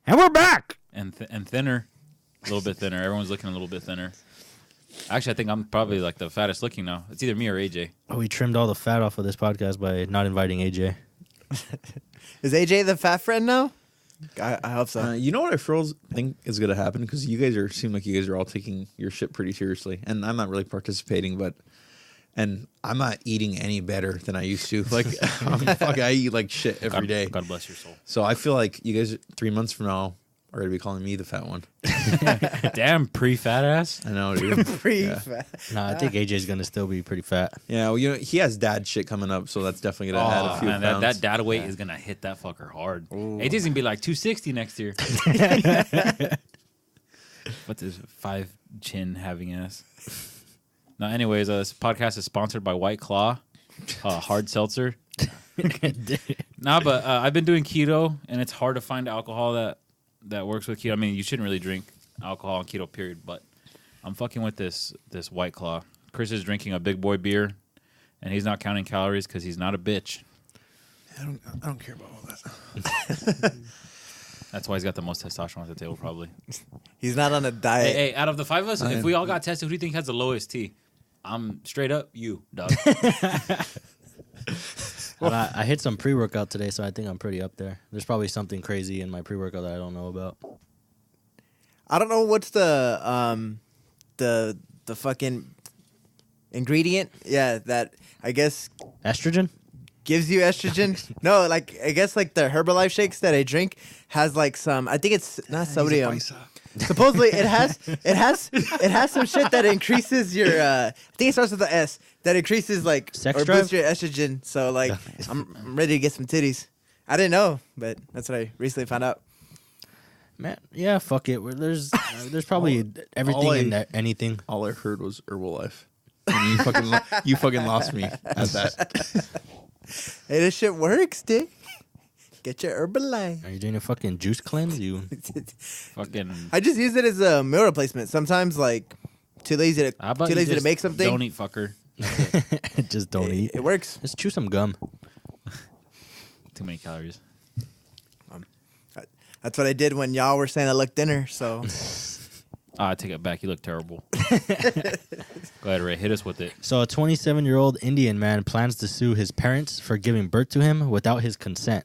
And we're back. And thinner. A little bit thinner. Everyone's looking a little bit thinner. Actually, I think I'm probably like the fattest looking now. It's either me or AJ. Oh, we trimmed all the fat off of this podcast by not inviting AJ. Is AJ the fat friend now? I hope so. You know what I think is going to happen? Because you guys seem like you guys are all taking your shit pretty seriously. And I'm not really participating, and I'm not eating any better than I used to. Like, I eat like shit every day. God bless your soul. So I feel like you guys 3 months from now are going to be calling me the fat one. Damn, pre-fat ass. I know, dude. Fat. Nah, I think AJ's going to still be pretty fat. Yeah, well, he has dad shit coming up, so that's definitely going to add a few man, pounds. that data weight is going to hit that fucker hard. Ooh. AJ's going to be like 260 next year. What's this 5 chin having ass? No, anyways, this podcast is sponsored by White Claw, hard seltzer. Nah, but I've been doing keto, and it's hard to find alcohol that works with keto. I mean, you shouldn't really drink alcohol on keto, period. But I'm fucking with this White Claw. Chris is drinking a big boy beer, and he's not counting calories because he's not a bitch. I don't care about all that. That's why he's got the most testosterone at the table, probably. He's not on a diet. Hey, out of the 5 of us, if we all got tested, who do you think has the lowest T? I'm straight up you, dog. Well, I hit some pre-workout today, so I think I'm pretty up there. There's probably something crazy in my pre-workout that I don't know about. I don't know what's the fucking ingredient. Yeah, that I guess Estrogen? gives you estrogen. No, like I guess like the Herbalife shakes that I drink has like some. I think it's not sodium. Supposedly it has some shit that increases your. I think it starts with the S. That increases like Sex or drive? boosts your estrogen. So like I'm ready to get some titties. I didn't know, but that's what I recently found out. Man, yeah, fuck it. There's probably everything in anything. All I heard was Herbalife. And you fucking lost me at that. Hey, this shit works, dick. Get your Herbalife. Are you doing a fucking juice cleanse? You Fucking. I just use it as a meal replacement. Sometimes like too lazy How about to you just make something. Don't eat, fucker. just don't eat. It works. Just chew some gum. Too many calories. That's what I did when y'all were saying I looked thinner. So I take it back. You look terrible. Go ahead, Ray. Hit us with it. So a 27-year-old Indian man plans to sue his parents for giving birth to him without his consent.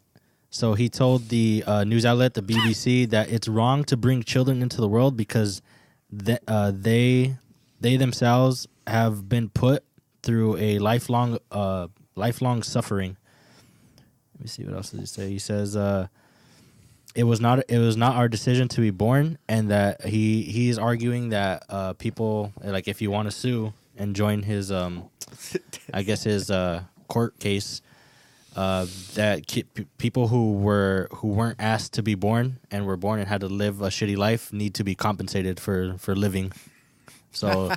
So he told the news outlet, the BBC, that it's wrong to bring children into the world because they themselves have been put through a lifelong suffering. Let me see, what else does he say? He says it was not our decision to be born, and that he is arguing that people, like, if you want to sue and join his I guess his court case, that people who weren't asked to be born and were born and had to live a shitty life need to be compensated for living. So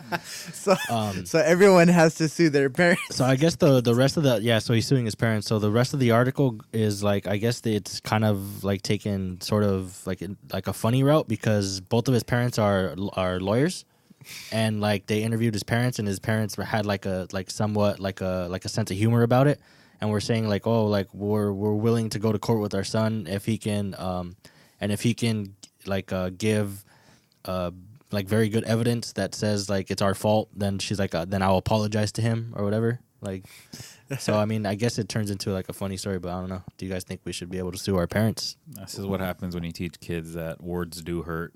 so everyone has to sue their parents. So I guess the rest of so he's suing his parents. So the rest of the article is like, I guess it's kind of like taken sort of like a funny route, because both of his parents are lawyers, and like they interviewed his parents, and his parents had somewhat like a sense of humor about it, and we're saying like, oh, like we're willing to go to court with our son if he can and if he can give like very good evidence that says like it's our fault, then she's like, then I'll apologize to him or whatever. Like, so I mean, I guess it turns into like a funny story, but I don't know. Do you guys think we should be able to sue our parents? This is what happens when you teach kids that words do hurt.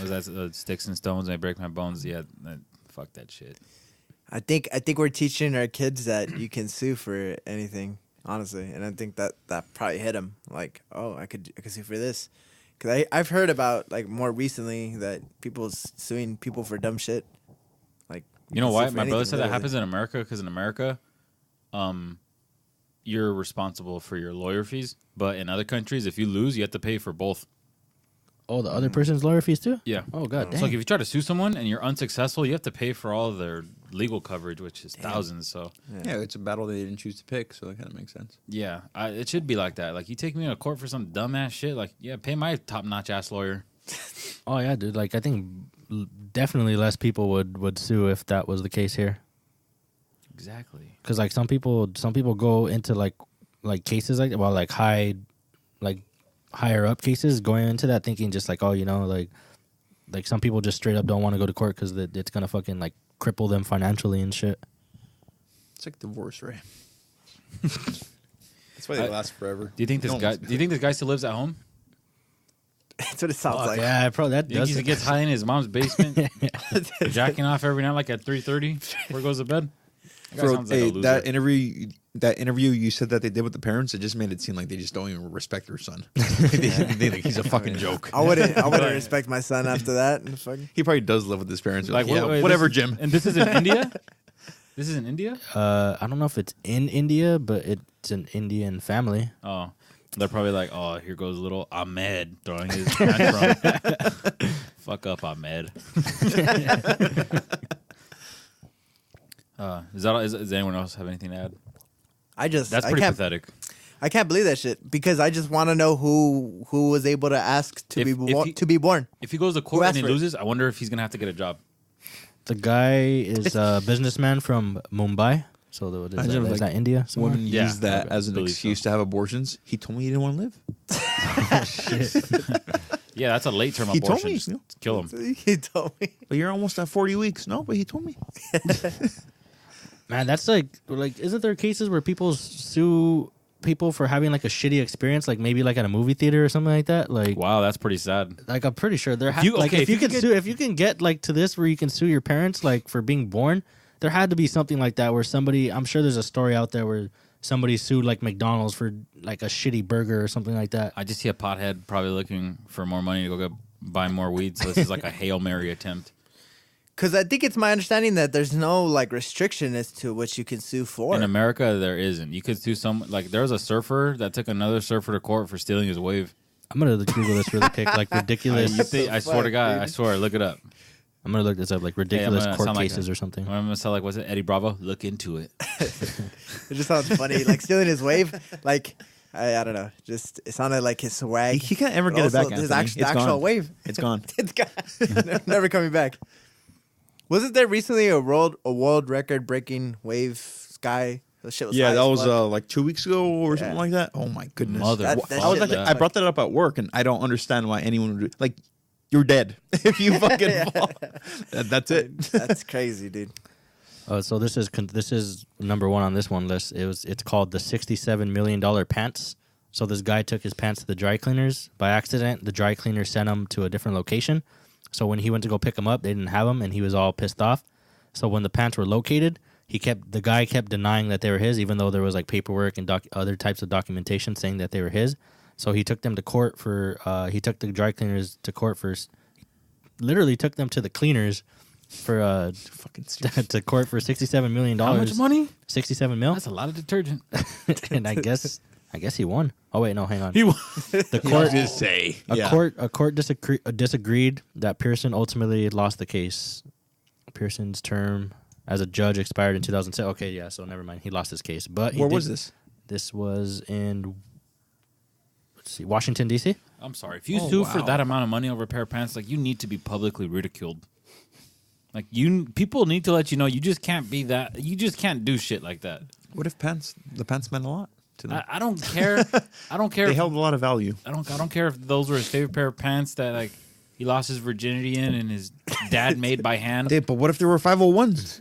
Was that sticks and stones may break my bones? Yeah, fuck that shit. I think we're teaching our kids that you can sue for anything, honestly, and I think that probably hit them. Like, oh, I could sue for this. Because I've heard about, like, more recently that people suing people for dumb shit. Like, you know why? My brother said that literally. happens in America, because in America, you're responsible for your lawyer fees. But in other countries, if you lose, you have to pay for both. Oh, the other person's lawyer fees too? Yeah. Oh, God So damn. like, if you try to sue someone and you're unsuccessful, you have to pay for all of their legal coverage, which is thousands. So Yeah, it's a battle they didn't choose to pick, so that kind of makes sense. yeah, it should be like that. Like, you take me to court for some dumbass shit, like, yeah, pay my top-notch ass lawyer. Oh, yeah, dude. Like, I think definitely less people would sue if that was the case here. Exactly. Because, like, some people go into, like cases like, well, like, hide, like, higher up cases going into that thinking just like, oh, you know, like some people just straight up don't want to go to court because it's gonna fucking like cripple them financially and shit. It's like divorce, right? That's why they last forever. Do you think this guy? Do you think this guy still lives at home? That's what it sounds like. Yeah, probably that Do you think does. he gets high in his mom's basement, jacking off every night like at 3:30 before he goes to bed? That guy Bro, sounds like a loser. that interview you said that they did with the parents, it just made it seem like they just don't even respect their son. they think he's a fucking joke. I wouldn't respect my son after that. And fucking, He probably does live with his parents. Like, Like, yeah, wait, whatever, this- Jim. And this is in India. This is in India. I don't know if it's in India, but it's an Indian family. Oh, they're probably like, oh, here goes little Ahmed throwing his tantrum. Fuck up, Ahmed. Does anyone else have anything to add? That's I pretty can't, pathetic. I can't believe that shit because I just want to know who was able to ask to be born. If he goes to court Who and he asked for it? loses, I wonder if he's gonna have to get a job. The guy is a businessman from Mumbai. So Imagine is like that India? somewhere? Women Yeah, use that I as an believe excuse so. to have abortions. He told me he didn't want to live. Yeah, that's a late term He told abortion. me, Just you know. kill him. He told me. But you're almost at 40 weeks. No, but he told me. Man, that's like isn't there cases where people sue people for having like a shitty experience, like maybe like at a movie theater or something like that? Like, Wow, that's pretty sad. like I'm pretty sure there you- like okay, if you if you can could sue, if you can get like to this where you can sue your parents like for being born, there had to be something like that where somebody, I'm sure there's a story out there where somebody sued like McDonald's for like a shitty burger or something like that. I just see a pothead probably looking for more money to go buy more weed. So this is like a Hail Mary attempt. Because I think it's my understanding that there's no like restriction as to what you can sue for. In America, there isn't. You could sue there was a surfer that took another surfer to court for stealing his wave. I'm gonna Google this really quick, like ridiculous. I swear to fuck, God, dude? I swear, look it up. I'm gonna look this up, like ridiculous gonna court sound like cases or something. I'm gonna sound like, what's it, Eddie Bravo? Look into it. It just sounds funny, like stealing his wave. Like I don't know, just it sounded like his swag. He can't ever but get it also back, His Anthony. It's actual gone. wave. It's gone. It's gone. Never coming back. Wasn't there recently a world record breaking wave sky? The shit was Yeah, high that as was fuck. like 2 weeks ago or something Yeah. like that. Oh my goodness. Mother- That I was shit like, looked I brought that up at work, and I don't understand why anyone would do. Like, you're dead if you fucking fall. That's it. That's crazy, dude. So this is number one on this one list. It's called the $67 million pants. So this guy took his pants to the dry cleaners by accident. The dry cleaner sent him to a different location. So when he went to go pick them up, they didn't have them, and he was all pissed off. So when the pants were located, the guy kept denying that they were his, even though there was like paperwork and other types of documentation saying that they were his. So he took them to court he took the dry cleaners to court first. Literally took them to the cleaners for Fucking stupid. to court for $67 million. How much money? 67 mil. That's a lot of detergent. And I guess he won. Oh wait, no, hang on. He won. The court Just say. a court disagreed that Pearson ultimately lost the case. Pearson's term as a judge expired in 2007. Okay, yeah, so never mind. He lost his case. But Where was this? This was in Washington D.C. I'm sorry. If you Oh, sue for wow. that amount of money over a pair of pants, like you need to be publicly ridiculed. Like people need to let you know you just can't be that. You just can't do shit like that. What if the pants meant a lot to them? I don't care. I don't care. They if, held a lot of value. I don't care if those were his favorite pair of pants that like he lost his virginity in and his dad made by hand. But what if there were 501s?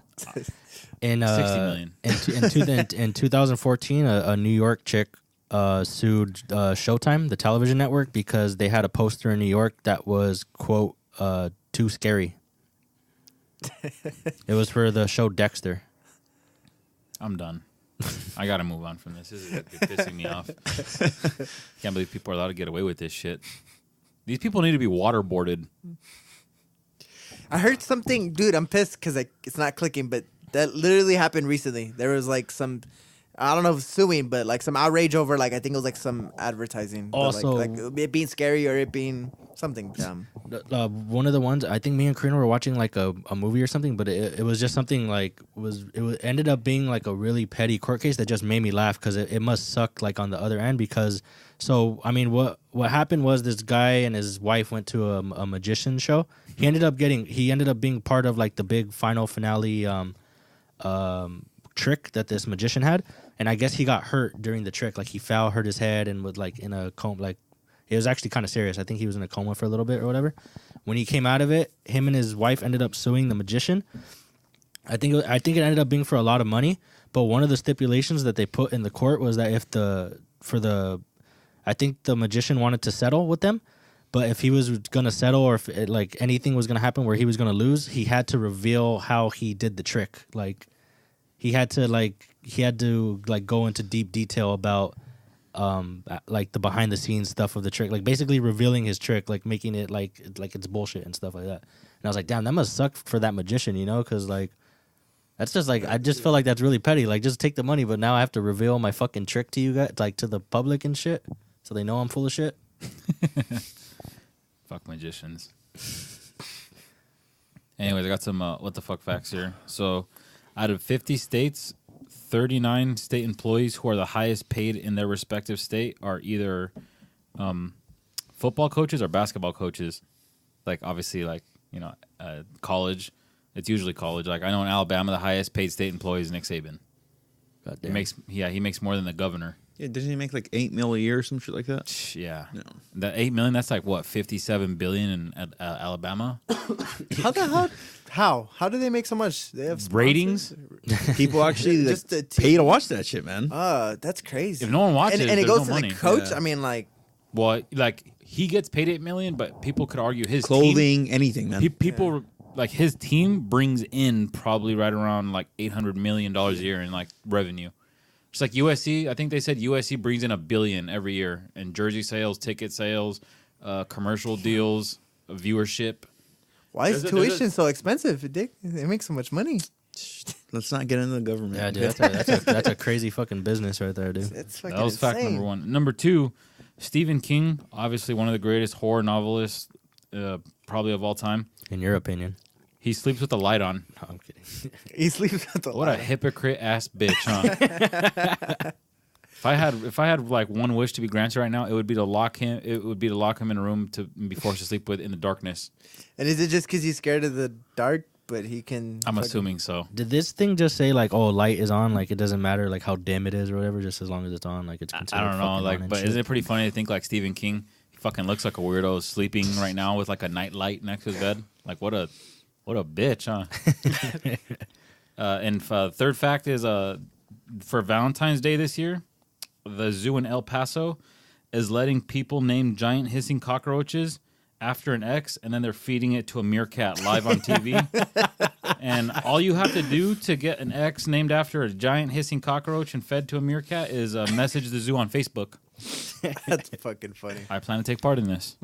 In 60 million. In 2014, a New York chick sued Showtime, the television network, because they had a poster in New York that was quote too scary. It was for the show Dexter. I'm done. I gotta move on from this. This is pissing me off. Can't believe people are allowed to get away with this shit. These people need to be waterboarded. I heard something, dude. I'm pissed because it's not clicking, but that literally happened recently. There was like some, I don't know if suing, but like some outrage over like I think it was like some advertising. But, Also- like it being scary or it being something dumb. One of the ones I think me and Karina were watching like a movie or something, but it was just something like ended up being like a really petty court case that just made me laugh because it must suck like on the other end because so I mean what happened was this guy and his wife went to a magician show. He ended up being part of like the big final finale trick that this magician had, and I guess he got hurt during the trick. Like he fell, hurt his head, and was like in a coma, like It was actually kind of serious. I think he was in a coma for a little bit or whatever. When he came out of it, him and his wife ended up suing the magician. I think it ended up being for a lot of money. But one of the stipulations that they put in the court was that I think the magician wanted to settle with them. But if he was gonna settle, or if anything was gonna happen where he was gonna lose, he had to reveal how he did the trick. Like he had to go into deep detail about the behind the scenes stuff of the trick, like basically revealing his trick, like making it like it's bullshit and stuff like that. And I was like, damn, that must suck for that magician, because like that's just like, I just feel like that's really petty. Like, just take the money, but now I have to reveal my fucking trick to you guys, like to the public and shit, so they know I'm full of shit. Fuck magicians. Anyways, I got some what the fuck facts here. So, out of 50 states, 39 state employees who are the highest paid in their respective state are either football coaches or basketball coaches. Like, obviously, college. It's usually college. Like, I know in Alabama, the highest paid state employee is Nick Saban. God damn. He makes more than the governor. Yeah, doesn't he make like $8 million a year or some shit like that? Yeah. No. That $8 million, that's like what, $57 billion in Alabama? How do they make so much? They have sponsors? Ratings? People actually Just the pay to watch that shit, man. That's crazy. If no one watches, and it there's goes no to money. the coach. Yeah. I mean, like, Well, like he gets paid $8 million, but people could argue his Clothing, anything, man. team, people like his team brings in probably right around like $800 million a year in like revenue. Just like USC, I think they said USC brings in $1 billion every year in jersey sales, ticket sales, commercial deals, viewership. why is There's a- tuition so expensive, Dick? They make so much money. Let's not get into the government. Yeah, dude, that's a crazy fucking business right there, dude. It's fucking That was fact insane. number one. Number two, Stephen King, obviously one of the greatest horror novelists probably of all time. In your opinion? He sleeps with the light on. No, I'm kidding. He sleeps at the What a light. hypocrite ass bitch, huh? If I had like one wish to be granted right now, it would be to lock him. It would be to lock him in a room to be forced to sleep with in the darkness. And is it just because he's scared of the dark, but he can? I'm fucking- assuming so. Did this thing just say like, oh, light is on, like it doesn't matter like how dim it is or whatever, just as long as it's on, like it's considered I don't know, fucking on like, and but shit? isn't it pretty funny to think like Stephen King? He fucking looks like a weirdo sleeping right now with like a night light next to his bed. Like what a bitch, huh? And third fact is for Valentine's Day this year, the zoo in El Paso is letting people name giant hissing cockroaches after an ex, and then they're feeding it to a meerkat live on TV. And all you have to do to get an ex named after a giant hissing cockroach and fed to a meerkat is message the zoo on Facebook. That's fucking funny. I plan to take part in this.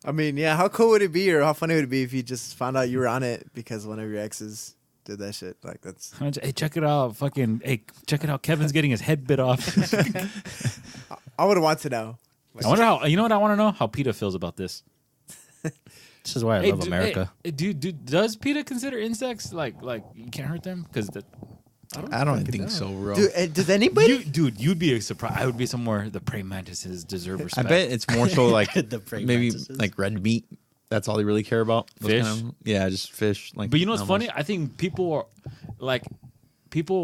I mean, yeah, how cool would it be, or how funny would it be if you just found out you were on it because one of your exes did that shit? Like, that's. Hey, check it out. Hey, check it out. Kevin's getting his head bit off. I would want to know. I wonder how, you know what I want to know? How PETA feels about this. This is why I love America. Hey, does PETA consider insects like you can't hurt them? Because I don't think so, bro. Dude, does anybody? you'd be surprised. I would be somewhere the praying mantises deserve I respect. bet it's more so like The praying maybe mantises. like red meat. That's all they really care about. Those Fish? yeah, just fish. Like, But you know what's animals. funny? I think people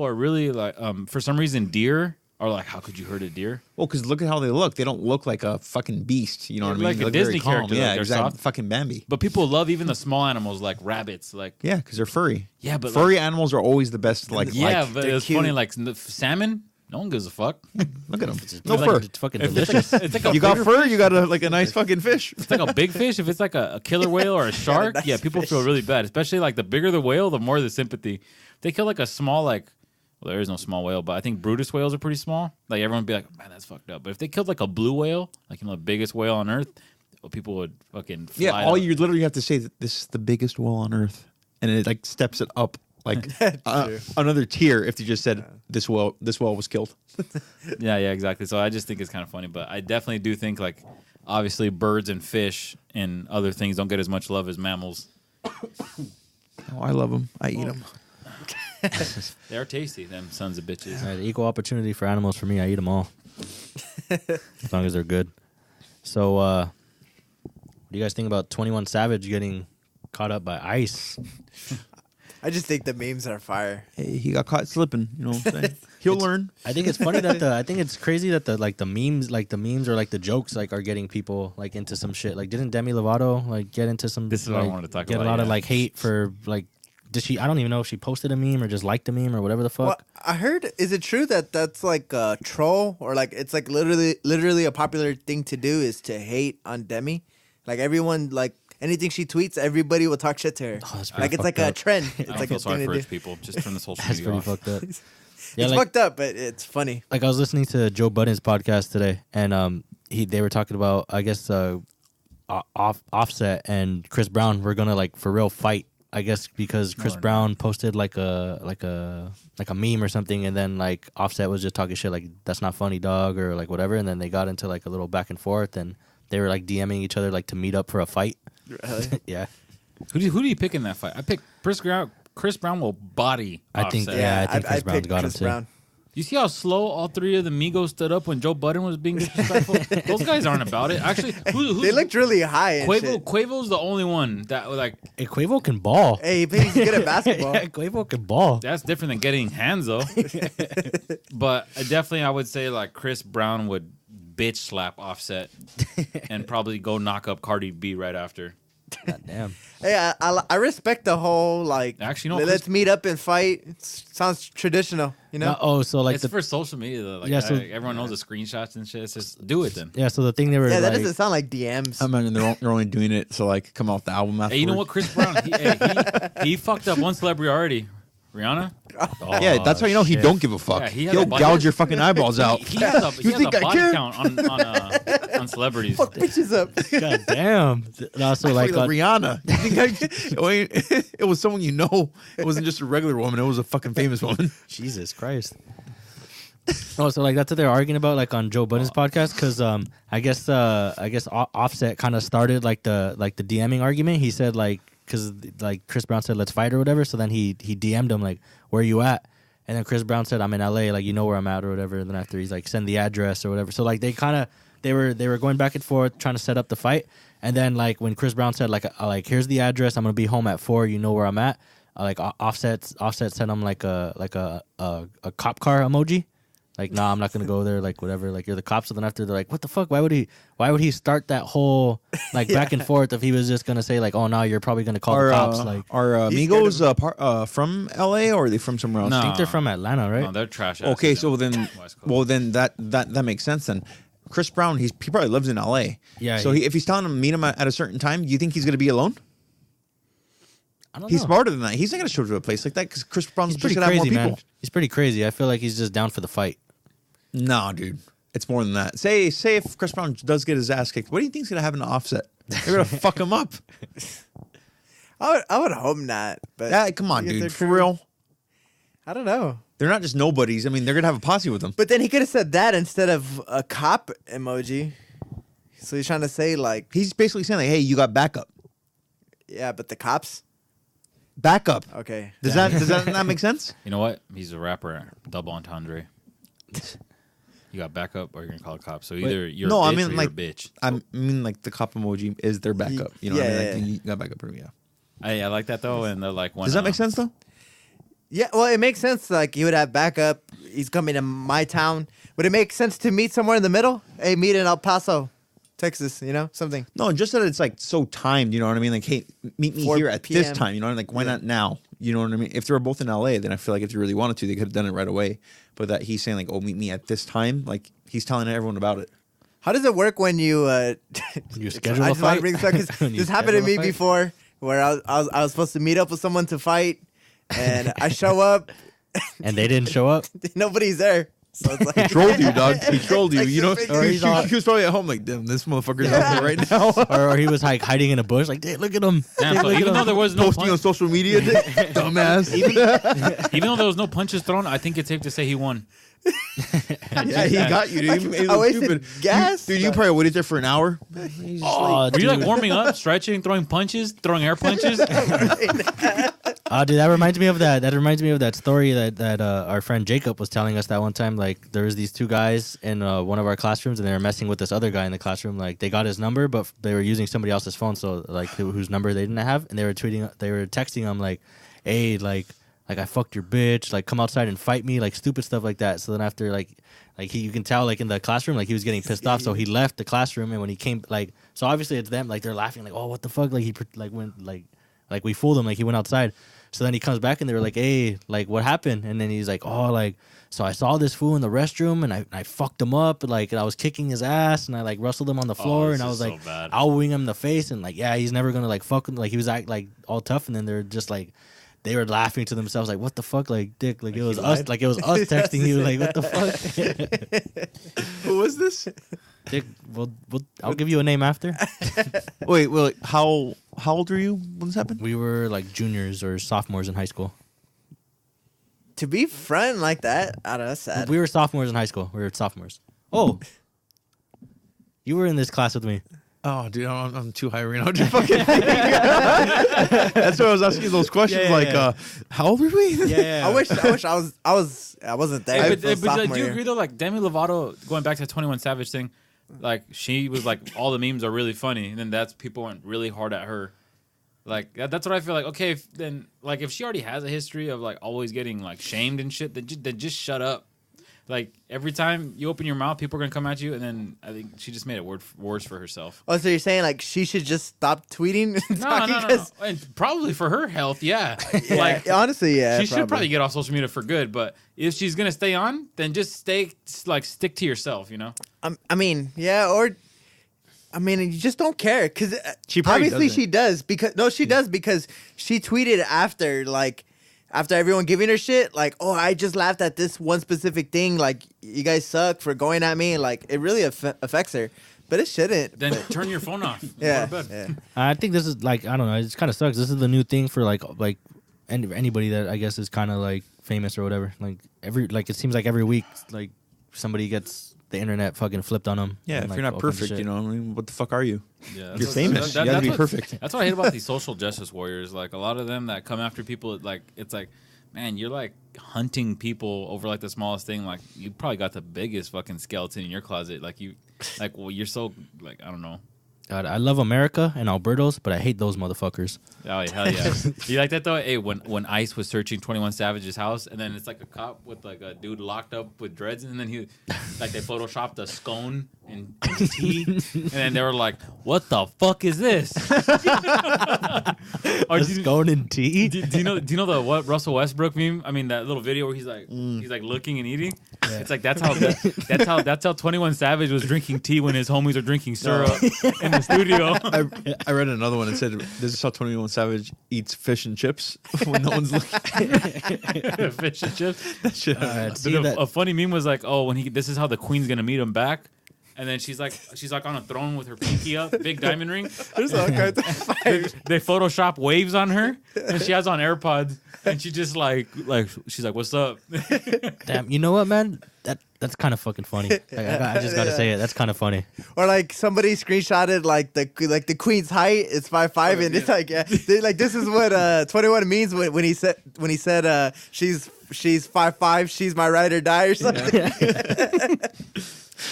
are really like for some reason deer are like, how could you hurt a deer? Well, because look at how they look. They don't look like a fucking beast. You know what I mean? like They a look very Disney calm. character, like Yeah, they're exactly. soft. Fucking Bambi. But people love even the small animals like rabbits. Like Yeah, because they're furry. yeah, but Furry animals are always the best. Like, yeah, but they're it's funny. cute. Like the salmon, no one gives a fuck. look at them. It's No like, fur. It's fucking If delicious. it's like a You got bigger- fur. You got a nice fucking fish. It's like a big fish. If it's like a killer whale or a shark, nice yeah, people fish. feel really bad. Especially like the bigger the whale, the more the sympathy. If they kill like a small well, there is no small whale, but I think Brutus whales are pretty small. Like everyone would be like, man, that's fucked up. But if they killed like a blue whale, like the biggest whale on earth, well, people would fucking fly. Yeah, all up. you literally have to say that this is the biggest whale on earth, and it like steps it up like True. another tier. If you just said this whale was killed. Yeah, exactly. So I just think it's kind of funny, but I definitely do think like obviously birds and fish and other things don't get as much love as mammals. Oh, I love them. I eat them. They are tasty, them sons of bitches. All right, equal opportunity for animals for me. I eat them all, as long as they're good. So, what do you guys think about 21 Savage getting caught up by ICE? I just think the memes are fire. Hey, he got caught slipping. You know what I'm saying? He'll learn. I think it's funny that I think it's crazy that the memes or like the jokes like are getting people like into some shit. Like didn't Demi Lovato like get into some? This is what I wanted to talk get about, a lot of yeah. like hate for like. Did she? I don't even know if she posted a meme or just liked a meme or whatever the fuck. Well, I heard. Is it true that that's like a troll or like it's like literally a popular thing to do is to hate on Demi? Like everyone, like anything she tweets, everybody will talk shit to her. Oh, that's pretty Like it's like fucked a up. trend. I It's don't like feel a sorry thing for to rich do. people. Just turn this whole That's studio pretty off. fucked up. It's like, fucked up, but it's funny. like I was listening to Joe Budden's podcast today, and they were talking about I guess Offset and Chris Brown were gonna like for real fight. I guess because Chris they're Brown posted like a meme or something, and then like Offset was just talking shit like that's not funny, dog, or like whatever, and then they got into like a little back and forth, and they were like DMing each other like to meet up for a fight. Really? Yeah, Who do you pick in that fight? I pick Chris Brown. Chris Brown will body. I think- Offset. Yeah, I think Chris I'd Brown's pick got him Chris too. Brown. You see how slow all three of the Migos stood up when Joe Budden was being disrespectful? Those guys aren't about it. Actually, They looked really high and shit. Quavo's the only one that like hey, Quavo can ball. Hey, he's good at basketball. Yeah, Quavo can ball. that's different than getting hands though. But I would say like Chris Brown would bitch slap Offset and probably go knock up Cardi B right after. God damn. Hey, I respect the whole like. Actually, you know, let's meet up and fight. Sounds traditional, you know. So like It's for social media though. Like, Yeah, so- everyone knows the screenshots and shit. It's just do it then. yeah, so the thing they were Yeah, that like, doesn't sound like DMs. I imagine they're only doing it so like come off the album afterwards. Hey, you know what, Chris Brown? He fucked up one celebrity already. Rihanna. oh, Yeah, that's how you know he shit. don't give a fuck. Yeah, he has He'll a body- gouge your fucking eyeballs out. He has a, he You has think a I body care? count on celebrities. Fuck bitches up. God damn. No, so like Like Rihanna. You think wait, it was someone you know. It wasn't just a regular woman. It was a fucking famous woman. Jesus Christ. Oh, so like that's what they're arguing about, like on Joe Budden's podcast, because I guess Offset kind of started like the DMing argument. He said like because like Chris Brown said let's fight or whatever, so then he DM'd him like where you at, and then Chris Brown said I'm in LA, like you know where I'm at or whatever. And then after he's like send the address or whatever. So like they were going back and forth trying to set up the fight, and then like when Chris Brown said like here's the address, I'm gonna be home at 4, you know where I'm at. Like Offset sent him like a cop car emoji. Like, nah, I'm not gonna go there. Like, whatever. Like, you're the cops. So then after they're like, what the fuck? Why would he start that whole like back and forth if he was just gonna say like, oh no, you're probably gonna call the cops. Like, are He's Migos from LA or are they from somewhere else? No. I think they're from Atlanta, right? No, they're trash. Okay, asses so down then, West Coast. well, then that makes sense. Then Chris Brown, he probably lives in LA. Yeah, So if he's telling him to meet him at a certain time, do you think he's gonna be alone? I don't He's know. smarter than that. He's not gonna show up to a place like that because Chris Brown's He's just pretty gonna have more crazy, people. man. He's pretty crazy. I feel like he's just down for the fight. No, dude, it's more than that. Say if Chris Brown does get his ass kicked, what do you think's gonna happen to Offset? They're gonna fuck him up. I would hope not. But Yeah, come on, I guess they're dude, for crew. real. I don't know. They're not just nobodies. I mean, they're gonna have a posse with them. But then he could have said that instead of a cop emoji. So he's trying to say like, He's basically saying like, "Hey, you got backup. yeah, but the cops. Backup." Okay. Does that not make sense? You know what? He's a rapper. Double entendre. You got backup, or you're gonna call the cops. So either you're no, a bitch I or mean you're like a bitch. I mean like the cop emoji is their backup. You know what I mean? Yeah, Like, yeah. you got backup. Yeah. I like that though, and they're like, when, Does that make sense though? Yeah, well, it makes sense. Like he would have backup. He's coming to my town. Would it make sense to meet somewhere in the middle? Hey, meet in El Paso, Texas. You know, something. No, just that it's like so timed. You know what I mean? Like, hey, meet me 4 here at this PM. time. You know, like why Yeah. not now? You know what I mean? If they were both in LA, then I feel like if you really wanted to, they could have done it right away. But that he's saying like, oh, meet me at this time. Like he's telling everyone about it. How does it work when you? You schedule I a just want fight? to bring this up because When you this happened to schedule a me fight? before, where I was supposed to meet up with someone to fight, and I show up, And they didn't show up. nobody's there. So it's like Trolled you, dog. He trolled you. Like You know, the Or he's on- he was probably at home like, damn, this motherfucker's out there right now. or he was like hiding in a bush, like, "Hey, look at him. Damn, so Look at even though him." there was no Posting on social media, dumbass. even though there was no punches thrown, I think it's safe to say he won. Yeah, he got you, dude. He made it I look wasted stupid. gas. Dude, you probably waited there for an hour. Oh, Were you like dude. warming up, stretching, throwing punches, throwing air punches? Dude, that reminds me of that. That reminds me of that story that our friend Jacob was telling us that one time. Like, there was these two guys in one of our classrooms, and they were messing with this other guy in the classroom. Like, they got his number, but they were using somebody else's phone, so like whose number they didn't have, and they were texting him like, hey, like I fucked your bitch, like come outside and fight me, like stupid stuff like that. So then after like you can tell like in the classroom like he was getting pissed off, so he left the classroom. And when he came, like, so obviously it's them, like they're laughing like, oh, what the fuck, like he like went like we fooled him, like he went outside. So then he comes back and they were like, hey, like what happened? And then he's like, oh, like, so I saw this fool in the restroom and I fucked him up, like, and I was kicking his ass and I like wrestled him on the floor and I was like elbowing him in the face and like, yeah, he's never gonna like fuck him. Like he was like all tough, and then they're just like, they were laughing to themselves like, what the fuck, like dick, like it was us, like it was us texting you, like what the fuck. Who was this? Dick, I'll give you a name after. Wait, how old were you when this happened? We were like juniors or sophomores in high school. To be front like that, I don't know, that's sad. We were sophomores in high school. We were sophomores. Oh, you were in this class with me. Oh, dude, I'm too high right now to fucking think. That's why I was asking you those questions. How old were we? I wish I wasn't there. Hey, but do you agree though? Like Demi Lovato, going back to the 21 Savage thing, like she was like, all the memes are really funny, and then that's people went really hard at her. Like that's what I feel like. Okay, then like if she already has a history of like always getting like shamed and shit, then just shut up. Like every time you open your mouth, people are gonna come at you, and then I think she just made it worse for herself. Oh, so you're saying like she should just stop tweeting? No. And probably for her health, yeah. Like honestly, yeah. She should probably get off social media for good. But if she's gonna stay on, then just stick to yourself. You know. I mean, yeah, or I mean, you just don't care because she obviously she does because she does because she tweeted after everyone giving her shit, like, oh, I just laughed at this one specific thing. Like, you guys suck for going at me. Like, it really affects her. But it shouldn't. Then turn your phone off. Yeah. Go to bed. Yeah. I think this is like, I don't know. It kind of sucks. This is the new thing for like anybody that I guess is kind of like famous or whatever. Like it seems like every week, like somebody gets the internet fucking flipped on them. Yeah, and, if like, you're not all kinds of perfect, shit. you know, I mean, what the fuck are you? Yeah, You're famous. You gotta be perfect. That's what I hate about these social justice warriors. Like a lot of them that come after people, like it's like, man, you're like hunting people over like the smallest thing. Like you probably got the biggest fucking skeleton in your closet. Like you're so like, I don't know. God, I love America and Albertos, but I hate those motherfuckers. Oh, hell yeah. You like that though? Hey, when ICE was searching 21 Savage's house, and then it's like a cop with like a dude locked up with dreads, and then he like they photoshopped a scone and tea, and then they were like, "What the fuck is this?" Or scone and tea. Do you know the what Russell Westbrook meme? I mean that little video where he's like looking and eating. Yeah. It's like that's how 21 Savage was drinking tea when his homies are drinking syrup in the studio. I read another one that said this is how 21 Savage eats fish and chips when no one's looking. Fish and chips. That shit. A funny meme was like, oh, this is how the queen's gonna meet him back. And then she's like on a throne with her pinky up, big diamond ring. There's all kinds of fire. They Photoshop waves on her, and she has on AirPods, and she just like she's like, "What's up?" Damn, you know what, man? That's kind of fucking funny. Like, I just gotta say it. That's kind of funny. Or like somebody screenshotted like the queen's height. It's 5'5", and it's like like this is what 21 means when he said she's 5'5", she's my ride or die or something. Yeah.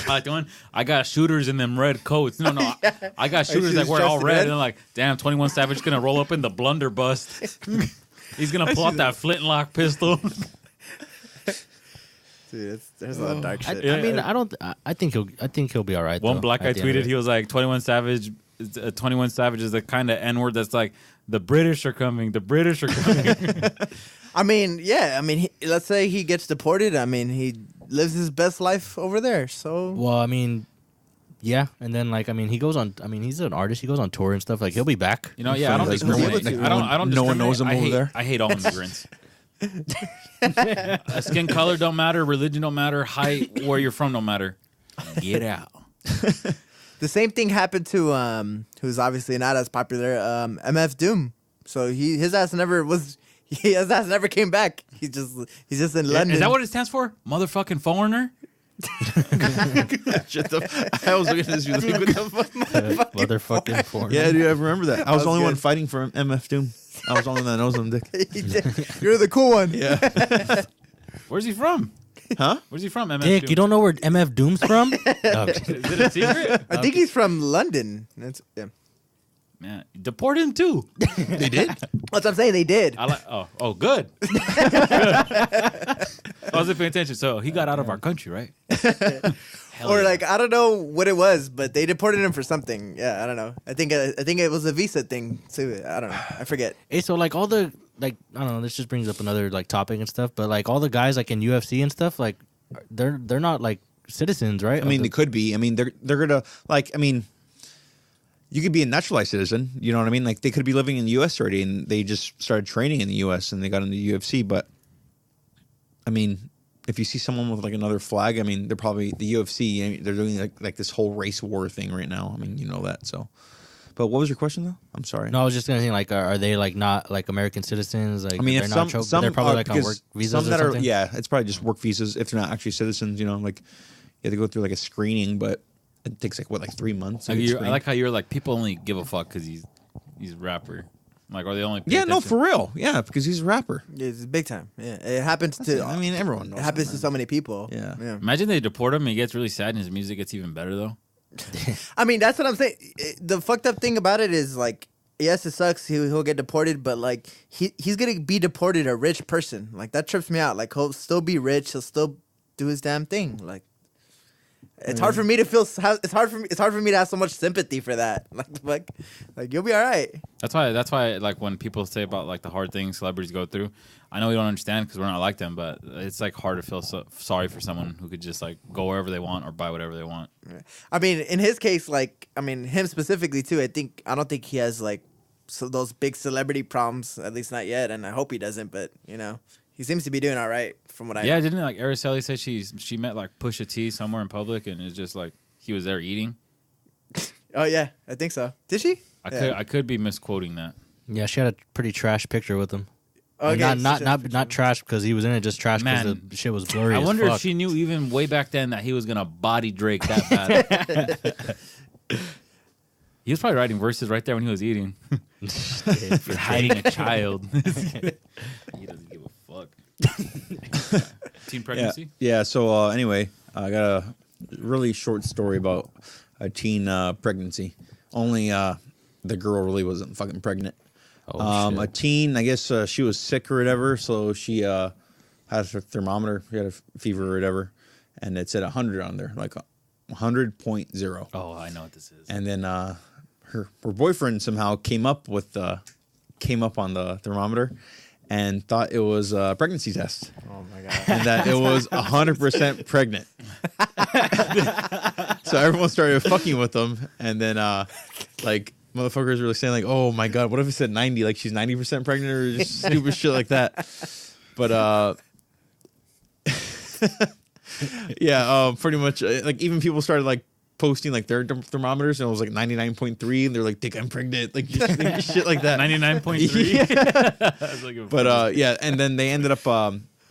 I like the one. I got shooters in them red coats. No, yeah. I got shooters that wear all red. And like, damn, 21 Savage gonna roll up in the blunderbuss. He's gonna pull out that flintlock pistol. Dude, there's a lot of dark shit. I mean, I think he'll be all right. One black guy tweeted, he was like, 21 Savage is the kind of N-word that's like, the British are coming. The British are coming. I mean, yeah. I mean, let's say he gets deported. I mean, he lives his best life over there. So, well, I mean, yeah, and then like, I mean, he goes on. I mean, he's an artist. He goes on tour and stuff. Like, he'll be back. You know, yeah. I don't discriminate. I don't. No one knows him over there. I hate all immigrants. Skin color don't matter. Religion don't matter. Height, where you're from don't matter. Get out. The same thing happened to who's obviously not as popular, MF Doom. So his ass never came back. He's just in London. Is that what it stands for? Motherfucking foreigner? I was looking at this. Motherfucking foreigner. Yeah, dude, I remember that. I was the only one fighting for MF Doom. I was the only one that knows him, Dick. You're the cool one. Yeah. Where's he from? Huh? Where's he from, MF Dick, Doom? you don't know where MF Doom's from? No. Is it a secret? I think he's from London. Yeah. Man, deport him too. They did. That's what I'm saying. They did. I like. Oh, good. I wasn't paying attention. So he got out of our country, right? Hell Or yeah. like I don't know what it was, but they deported him for something. Yeah, I don't know. I think it was a visa thing too. I don't know. I forget. Hey, so like all the like I don't know. This just brings up another like topic and stuff. But like all the guys like in UFC and stuff, like they're not like citizens, right? I mean, they could be. I mean, they're gonna like. I mean, you could be a naturalized citizen. You know what I mean? Like they could be living in the U.S. already, and they just started training in the U.S. and they got into the UFC. But I mean, if you see someone with like another flag, I mean, they're probably the UFC. I mean, they're doing like this whole race war thing right now. I mean, you know that. So, but what was your question though? I'm sorry. No, I was just gonna think like, are they like not like American citizens? Like, I mean, they're if not some they're probably are, like on work because visas some or that something. are, yeah, it's probably just work visas if they're not actually citizens. You know, like you have to go through like a screening, but it takes like 3 months. to Like get I screened. like how you're like people only give a fuck because he's a rapper. Like, are they only? pay Yeah, no, attention? for real. Yeah, because he's a rapper. It's big time. Yeah, it happens to. I mean, everyone knows. it happens that, to so many people. Yeah. Imagine they deport him and he gets really sad and his music gets even better though. I mean, that's what I'm saying. The fucked up thing about it is like, yes, it sucks. He'll get deported, but like he's gonna be deported a rich person. Like that trips me out. Like he'll still be rich. He'll still do his damn thing. Like it's hard for me to feel. It's hard for me to have so much sympathy for that. Like the fuck, like you'll be all right. That's why like when people say about like the hard things celebrities go through, I know we don't understand because we're not like them, but it's like hard to feel sorry for someone who could just like go wherever they want or buy whatever they want. I mean, in his case, like I mean, him specifically too. I don't think he has like those big celebrity problems. At least not yet, and I hope he doesn't. But you know, he seems to be doing all right from what I. Yeah, didn't like Araceli say she met like Pusha T somewhere in public and it's just like he was there eating. Oh yeah, I think so. Did she? I could be misquoting that. Yeah, she had a pretty trash picture with him. Okay, Like, not trash because he was in it, just trash because Man, the shit was blurry. I as wonder fuck. if she knew even way back then that he was gonna body Drake that bad. He was probably writing verses right there when he was eating. For hiding a child. He doesn't give a fuck. Teen pregnancy? Yeah. So anyway, I got a really short story about a teen pregnancy. Only the girl really wasn't fucking pregnant. Oh, A teen, I guess she was sick or whatever, so she had her thermometer, she had a fever or whatever, and it said 100 on there, like 100.0. Oh, I know what this is. And then her boyfriend somehow came up on the thermometer and thought it was a pregnancy test. Oh my god. And that it was 100% pregnant. So everyone started fucking with them, and then like motherfuckers were saying like, "Oh my god, what if it said 90? Like she's 90% pregnant or just stupid shit like that." But yeah, pretty much like even people started like posting like their thermometers and it was like 99.3 and they're like, "Think I'm pregnant," like just shit like that. 99.3. Yeah. But yeah, and then they ended up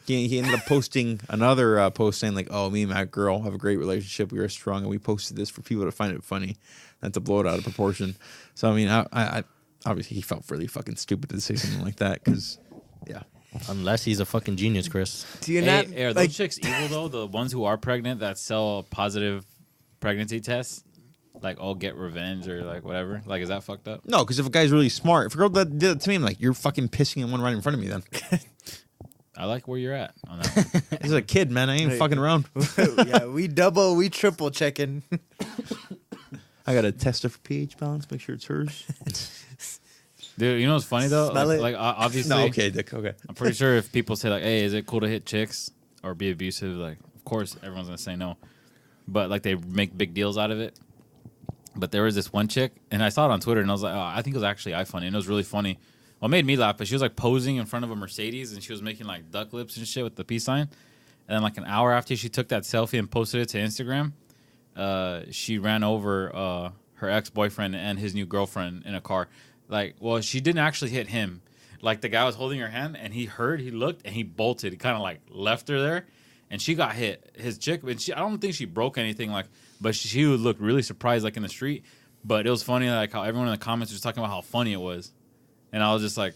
he ended up posting another post saying like, "Oh, me and my girl have a great relationship. We are strong, and we posted this for people to find it funny, not to blow it out of proportion." So I mean, I obviously he felt really fucking stupid to say something like that because, yeah. Unless he's a fucking genius, Chris. Do you Hey, not are those like? chicks evil though? The ones who are pregnant that sell positive pregnancy tests, like, "Oh, get revenge" or like whatever. Like, is that fucked up? No, because if a guy's really smart, if a girl that did it to me, I'm like, "You're fucking pissing in one right in front of me." Then I like where you're at on that one. this is a kid, man. I ain't Hey. fucking around. Yeah, we triple checking. I got to test her for pH balance, make sure it's hers. Dude, you know what's funny though? Smell it. Like obviously, No, okay, Dick. Okay. I'm pretty sure if people say like, "Hey, is it cool to hit chicks or be abusive?" Like, of course, everyone's gonna say no. But like, they make big deals out of it. But there was this one chick, and I saw it on Twitter, and I was like, "Oh, I think it was actually iFunny," and it was really funny. What made me laugh is she was like posing in front of a Mercedes, and she was making like duck lips and shit with the peace sign. And then like an hour after she took that selfie and posted it to Instagram, she ran over her ex-boyfriend and his new girlfriend in a car. Like, well, she didn't actually hit him. Like, the guy was holding her hand, and he looked, and he bolted. He kind of, like, left her there, and she got hit. His chick, but I don't think she broke anything, like, but she would look really surprised, like, in the street. But it was funny, like, how everyone in the comments was talking about how funny it was. And I was just like,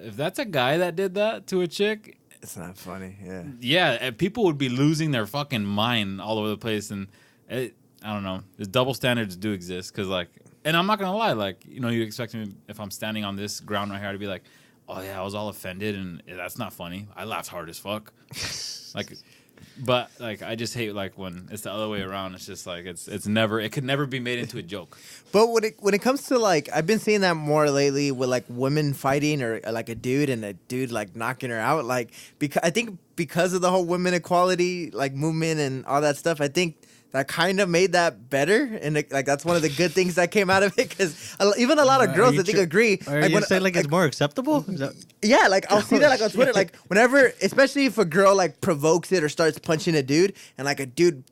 if that's a guy that did that to a chick, It's not funny. Yeah. yeah, people would be losing their fucking mind all over the place. And I don't know. The double standards do exist because, like, And I'm not gonna lie, like, you know, you'd expect me if I'm standing on this ground right here to be like, oh yeah, I was all offended, and that's not funny. I laughed hard as fuck. Like, but like, I just hate like when it's the other way around. It's just like it could never be made into a joke. But when it comes to like, I've been seeing that more lately with like women fighting or like a dude and a dude like knocking her out. Like, because I think because of the whole women equality like movement and all that stuff, I think that kind of made that better, and like that's one of the good things that came out of it. Because even a lot of girls, I think, agree. Are like, you saying like it's more acceptable? Is that- Yeah, like I'll see that like on Twitter, like whenever, especially if a girl like provokes it or starts punching a dude, and like a dude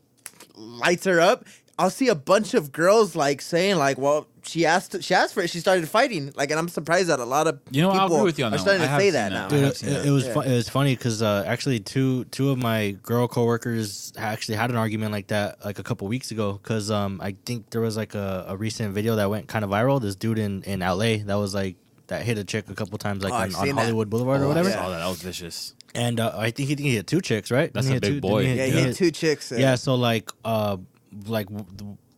lights her up, I'll see a bunch of girls like saying like, well, she asked for it, she started fighting. Like, and I'm surprised that a lot of I'll people agree with you on are that starting one. to I say have that seen now. that. Dude, have seen that. it was funny because actually two of my girl coworkers actually had an argument like that like a couple weeks ago, because I think there was like a recent video that went kind of viral. This dude in LA that was like that hit a chick a couple times like I've on seen Hollywood Boulevard or I whatever. saw that. That was vicious. And I think he hit 2 chicks, right? That's Didn't a he big hit boy. Yeah, he hit 2 chicks. Yeah, so like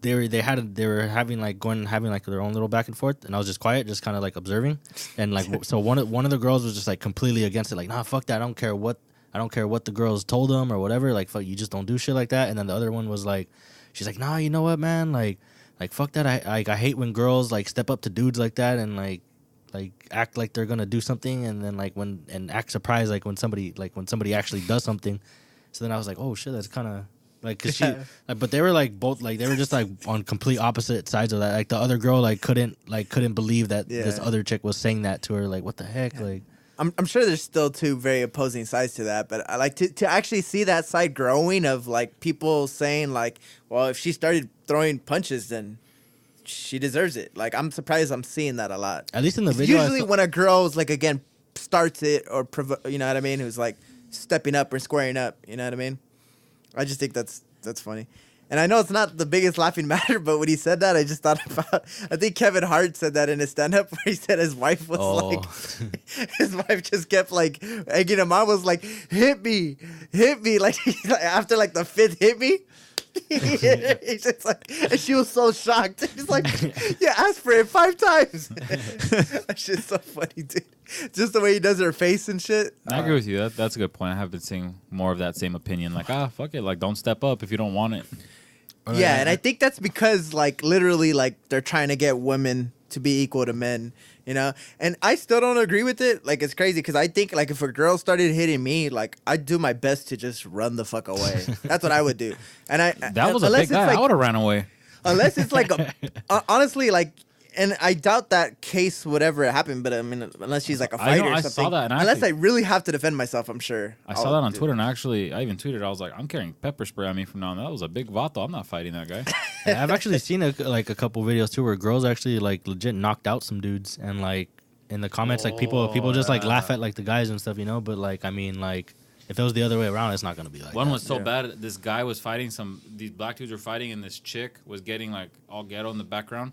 they were having like their own little back and forth, and I was just quiet, just kind of like observing, and like so one of the girls was just like completely against it, like nah, fuck that, I don't care what the girls told them or whatever, like fuck, you just don't do shit like that. And then the other one was like, she's like, nah, you know what, man, like fuck that, I hate when girls like step up to dudes like that and like act like they're gonna do something, and then like and act surprised like when somebody actually does something. So then I was like, oh shit, that's kind of like, cause she, like, but they were like both like they were just like on complete opposite sides of that. Like the other girl like couldn't believe that this other chick was saying that to her. Like what the heck, like. I'm sure there's still 2 very opposing sides to that, but I like to actually see that side growing of like people saying like, well, if she started throwing punches, then she deserves it. Like, I'm surprised I'm seeing that a lot. At least in the It's video, usually when a girl's like, again, starts it or you know what I mean, who's like stepping up or squaring up, you know what I mean? I just think that's funny. And I know it's not the biggest laughing matter, but when he said that, I just thought about, I think Kevin Hart said that in his stand-up where he said his wife was like, his wife just kept like egging him on, was like, hit me. Like, after like the 5th hit me. He's just like, and she was so shocked. He's like, yeah, asked for it 5 times. That shit's so funny, dude. Just the way he does her face and shit. I agree with you. That's a good point. I have been seeing more of that same opinion. Like, fuck it. Like, don't step up if you don't want it. Yeah, and I think that's because, like, literally, like, they're trying to get women to be equal to men, you know? And I still don't agree with it. Like, it's crazy because I think, like, if a girl started hitting me, like, I'd do my best to just run the fuck away. That's what I would do. And that was a big guy. Like, I would have ran away. Unless it's like honestly, like, and I doubt that case would ever happen, but I mean, unless she's like a fighter or I something. saw that, and unless I really have to defend myself, I'm sure. I saw that on Twitter, and actually, I even tweeted, I was like, I'm carrying pepper spray on me from now on. That was a big vato. I'm not fighting that guy. Yeah, I've actually seen a couple videos too where girls actually like legit knocked out some dudes, and like in the comments, like people just like laugh at like the guys and stuff, you know. But like, I mean, like if it was the other way around, it's not gonna be like One that. was so bad. This guy was fighting these black dudes were fighting, and this chick was getting like all ghetto in the background.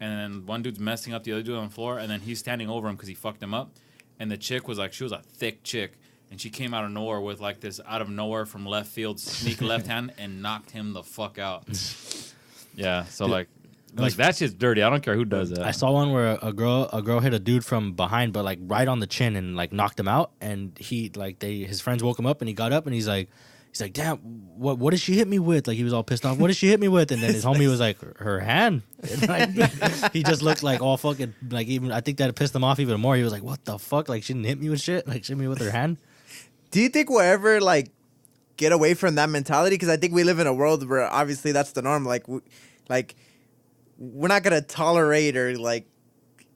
And then one dude's messing up the other dude on the floor, and then he's standing over him because he fucked him up. And the chick was like, she was a thick chick, and she came out of nowhere with like this out of nowhere from left field sneak left hand and knocked him the fuck out. Yeah, so like that shit's dirty. I don't care who does that. I saw one where a girl hit a dude from behind, but like right on the chin, and like knocked him out. And he like his friends woke him up, and he got up, and he's like, damn, what did she hit me with? Like he was all pissed off. What did she hit me with? And then his homie was like, her hand. And, like, he just looked like all fucking like, even I think that pissed him off even more. He was like, what the fuck? Like she didn't hit me with shit. Like she hit me with her hand. Do you think we'll ever like get away from that mentality? Because I think we live in a world where obviously that's the norm. Like we're not gonna tolerate or like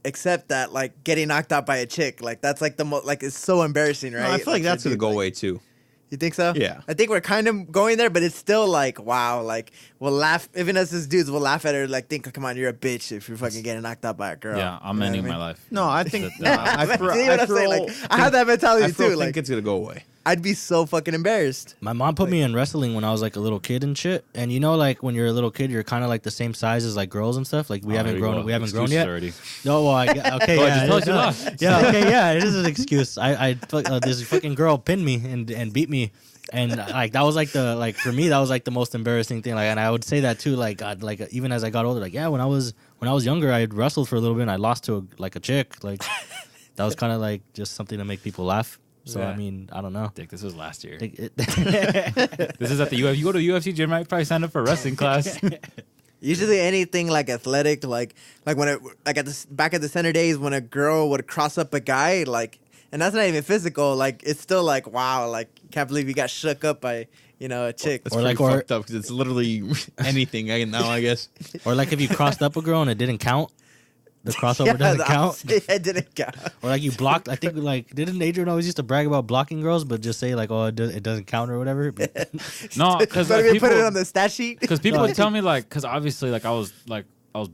accept that like getting knocked out by a chick. Like that's like the most like it's so embarrassing, right? No, I feel like that's for a gonna dude, go like- away too. You think so? Yeah. I think we're kind of going there, but it's still like, wow, like we'll laugh. Even us as dudes, we'll laugh at her, like, think, come on, you're a bitch if you're fucking getting knocked out by a girl. Yeah, I'm You know ending what I my mean? life. No, I think See what I'm saying? Like, I have that mentality I too. think Like, it's gonna go away. I'd be so fucking embarrassed. My mom put me in wrestling when I was like a little kid and shit. And you know, like when you're a little kid, you're kind of like the same size as like girls and stuff. Like we haven't grown yet. Already. No, well, okay, Go yeah, ahead, just tell us you lost. yeah, okay, yeah, it is an excuse. This fucking girl pinned me and beat me, And like that was like for me that was like the most embarrassing thing. Like, and I would say that too. Like, even as I got older, like when I was younger, I wrestled for a little bit. And I lost to a chick. Like that was kind of like just something to make people laugh. So Yeah. I mean, I don't know. Dick, this was last year. Like, This is at the UFC. You go to UFC gym, I probably sign up for a wrestling class. Usually anything like athletic, like when it like back at the center days when a girl would cross up a guy, like, and that's not even physical. Like it's still like wow, like can't believe you got shook up by a chick. That's Or pretty like- fucked up because it's literally anything I guess. or like if you crossed up a girl and it didn't count, the crossover doesn't count. It didn't count. Or like you blocked. I think like didn't Adrian always used to brag about blocking girls, but just say like, oh, it doesn't count or whatever. But No, because But if you put it on the stat sheet. Because people would tell me because obviously I was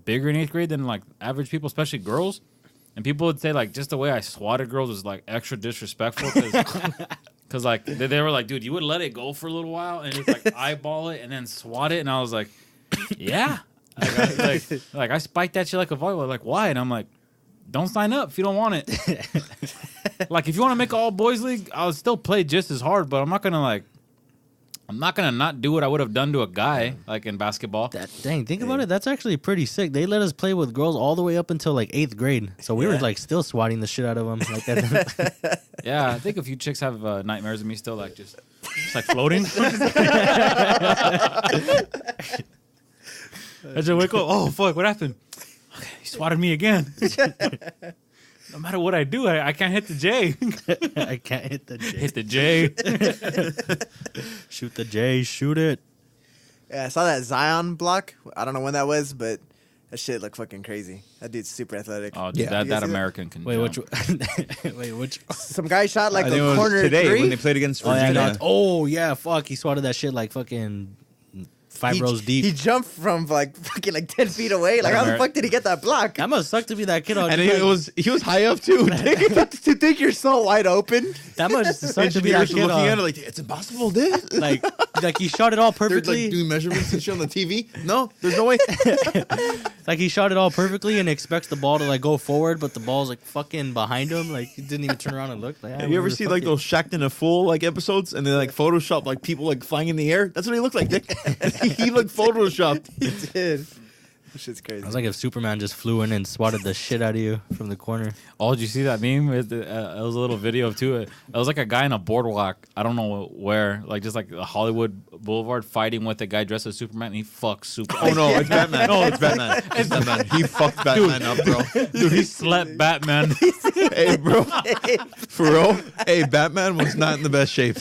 bigger in 8th grade than like average people, especially girls, and people would say like just the way I swatted girls was like extra disrespectful because like they were like, dude, you would let it go for a little while and just like eyeball it and then swat it, and I was like, yeah, like I spiked that shit like a volleyball. Like why? And I'm like, don't sign up if you don't want it. Like if you want to make an all boys league, I'll still play just as hard, but I'm not gonna not do what I would have done to a guy like in basketball. dang, think about it. That's actually pretty sick. They let us play with girls all the way up until like 8th grade, so we were like still swatting the shit out of them like that. Yeah, I think a few chicks have nightmares of me still, like just like floating. I just wake up. Oh fuck! What happened? Okay, he swatted me again. No matter what I do, I can't hit the J. I can't hit the J. Hit the J. Shoot the J. Shoot it. Yeah, I saw that Zion block. I don't know when that was, but that shit looked fucking crazy. That dude's super athletic. Oh, dude, Yeah. You guys that see that? American can. Wait, jump. which? Some guy shot like I think it a was corner today three. when they played against Oh yeah, Virginia. oh yeah, fuck. He swatted that shit like fucking 5 rows deep. He jumped from like fucking like 10 feet away. Like how the fuck did he get that block? That must suck to be that kid on. And he was high up too. To think you're so wide open. That must suck to be that Engineers were kid looking at on. it like it's impossible, dude. Like he shot it all They're perfectly. like doing measurements and shit on the TV. No, there's no way. Like he shot it all perfectly and expects the ball to like go forward, but the ball's like fucking behind him. Like he didn't even turn around and look. Like, Have you ever seen like those Shacked in a Fool like episodes and they like Photoshop like people like flying in the air? That's what he looked like, Dick. He looked photoshopped. He did. This shit's crazy. I was like if Superman just flew in and swatted the shit out of you from the corner. Oh, did you see that meme? It was a little video too. It was like a guy in a boardwalk. I don't know where, like just like a Hollywood Boulevard, fighting with a guy dressed as Superman. And he fucks Superman. Oh no, it's Batman. No, it's Batman. It's Batman. He fucked Batman up, bro. Dude, he slept Batman. Hey, bro. For real? Hey, Batman was not in the best shape.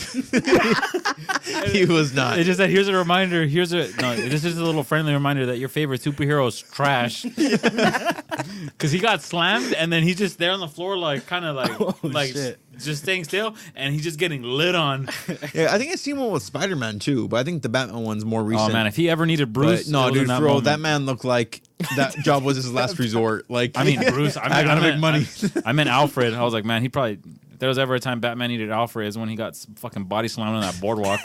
He was not. It just said, here's a reminder. This is a little friendly reminder that your favorite superhero is trash. Because he got slammed and then he's just there on the floor, like kind of like shit. just staying still, and he's just getting lit on. Yeah, I think I've seen one with Spider-Man too, but I think the Batman one's more recent. Oh man, if he ever needed Bruce, But no, it was in dude, that for real, moment. that man looked like that job was his last resort. Like, I mean, Bruce. I gotta meant, make money. I meant Alfred. I was like, man, he probably. If there was ever a time Batman needed Alfred, is when he got fucking body slammed on that boardwalk.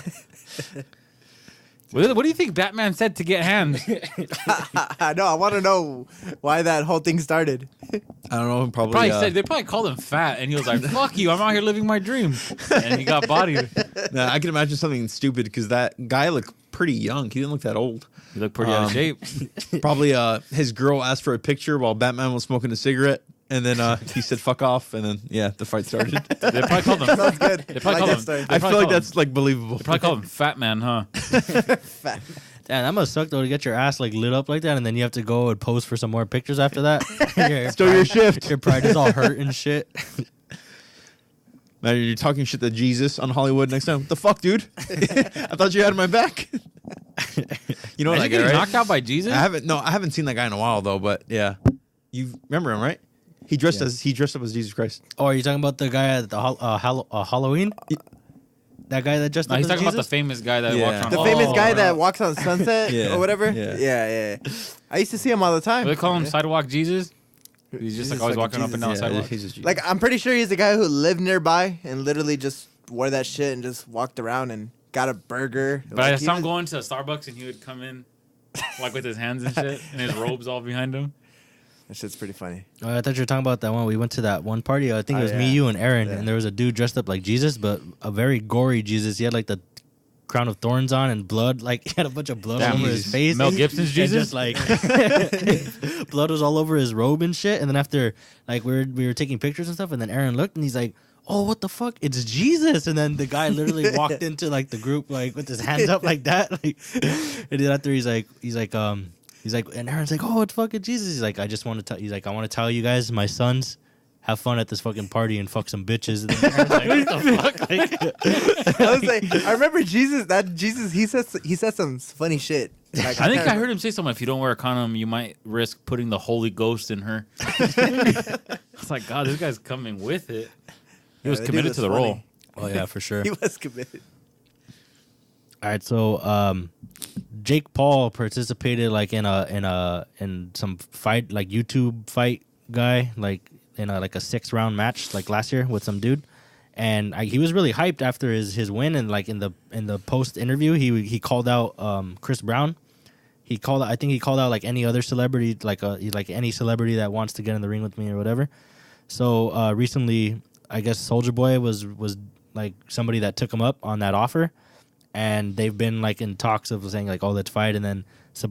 What do you think Batman said to get hands? No, I want to know why that whole thing started. I don't know, probably. They probably called him fat, and he was like, "Fuck you, I'm out here living my dream," and he got bodied. Nah, I can imagine something stupid because that guy looked pretty young. He didn't look that old. He looked pretty out of shape. Probably his girl asked for a picture while Batman was smoking a cigarette. And then he said "fuck off," and then the fight started. They probably called him. Sounds good. They probably I like called that him. story. I feel like that's like believable. They probably called him Fat Man, huh? Fat. Damn, that must suck though to get your ass like lit up like that, and then you have to go and pose for some more pictures after that. Still your shift. Your pride is all hurt and shit. Man, you're talking shit to Jesus on Hollywood next time. What the fuck, dude? I thought you had my back. You know what Imagine I get, getting right? knocked out by Jesus. I haven't seen that guy in a while though. But yeah, you remember him, right? He dressed up as Jesus Christ. Oh, are you talking about the guy at the Halloween? That guy that dressed No, up he's as talking Jesus? about the famous guy that Yeah. walked around. The Oh, famous guy right. that walks on Sunset Yeah. or whatever. Yeah. Yeah. I used to see him all the time. What do they call him? Sidewalk Jesus. He's just Jesus like always fucking walking up and down Jesus. the Yeah, sidewalk. he's just Jesus. Like I'm pretty sure he's the guy who lived nearby and literally just wore that shit and just walked around and got a burger. But I Like, he saw him was- going to Starbucks and he would come in like with his hands and shit and his robes all behind him. That shit's pretty funny. Oh, I thought you were talking about that one. We went to that one party. I think it Oh, was yeah. me, you, and Aaron. Yeah. And there was a dude dressed up like Jesus, but a very gory Jesus. He had like the crown of thorns on and blood. Like he had a bunch of blood all over his Jesus. face. Mel Gibson's And Jesus? just like blood was all over his robe and shit. And then after like we were taking pictures and stuff, and then Aaron looked and he's like, "Oh, what the fuck? It's Jesus!" And then the guy literally walked into like the group like with his hands up like that. Like, and then after he's like, and Aaron's like, "Oh, it's fucking Jesus." He's like, "I just want to tell." He's like, "I want to tell you guys, my sons, have fun at this fucking party and fuck some bitches." And then Aaron's like, "What the fuck?" Like, I was like, I remember Jesus. That Jesus, he said some funny shit. Like, I think I heard him say something. If you don't wear a condom, you might risk putting the Holy Ghost in her. I was like, God, this guy's coming with it. He was that dude committed was to the funny. role. oh yeah, for sure. He was committed. All right, so Jake Paul participated like in some fight, like YouTube fight guy, like in a 6-round match like last year with some dude, and he was really hyped after his win, and like in the post interview he called out Chris Brown. I think he called out like any other celebrity, like any celebrity that wants to get in the ring with me or whatever. So recently, I guess Soulja Boy was like somebody that took him up on that offer. And they've been like in talks of saying like, "Oh, let's fight." And then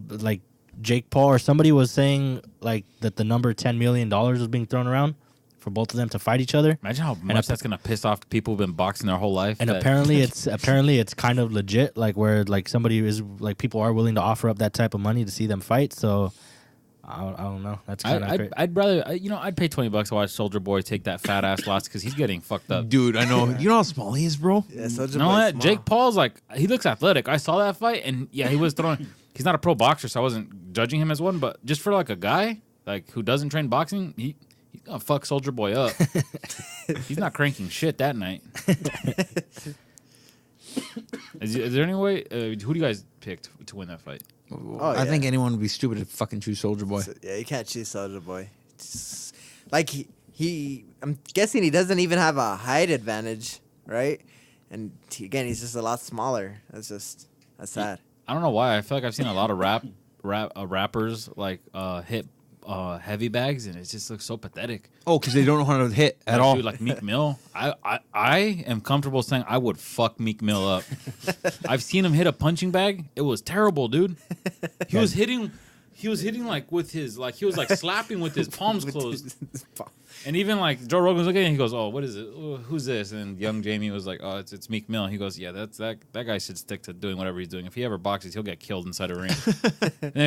like Jake Paul or somebody was saying like that the number $10 million was being thrown around for both of them to fight each other. Imagine how much that's gonna piss off people who've been boxing their whole life. And that- apparently it's kind of legit, like where like somebody is like people are willing to offer up that type of money to see them fight. So I don't know. That's kind of great. I'd rather I'd pay $20 to watch Soldier Boy take that fat ass loss because he's getting fucked up. Dude, I know. You know how small he is, bro? Yeah, Soulja You know Boy's what? small. Jake Paul's like he looks athletic. I saw that fight and yeah, he was throwing. He's not a pro boxer, so I wasn't judging him as one. But just for like a guy like who doesn't train boxing, he's gonna fuck Soldier Boy up. He's not cranking shit that night. Is there any way? Who do you guys pick to win that fight? I think yeah. anyone would be stupid to fucking choose Soldier Boy. So, yeah, you can't choose Soulja Boy. Just, like he, I'm guessing he doesn't even have a height advantage, right? And again, he's just a lot smaller. That's sad. I don't know why. I feel like I've seen a lot of rappers like hit heavy bags, and it just looks so pathetic. Oh, because they don't know how to hit at all. Dude, like Meek Mill, I am comfortable saying I would fuck Meek Mill up. I've seen him hit a punching bag. It was terrible, dude. He was hitting like with his he was like slapping with his palms closed. And even like Joe Rogan was looking at him, he goes, "Oh, what is it? Who's this?" And young Jamie was like, "Oh, it's Meek Mill." He goes, "Yeah, that guy should stick to doing whatever he's doing. If he ever boxes, he'll get killed inside a ring."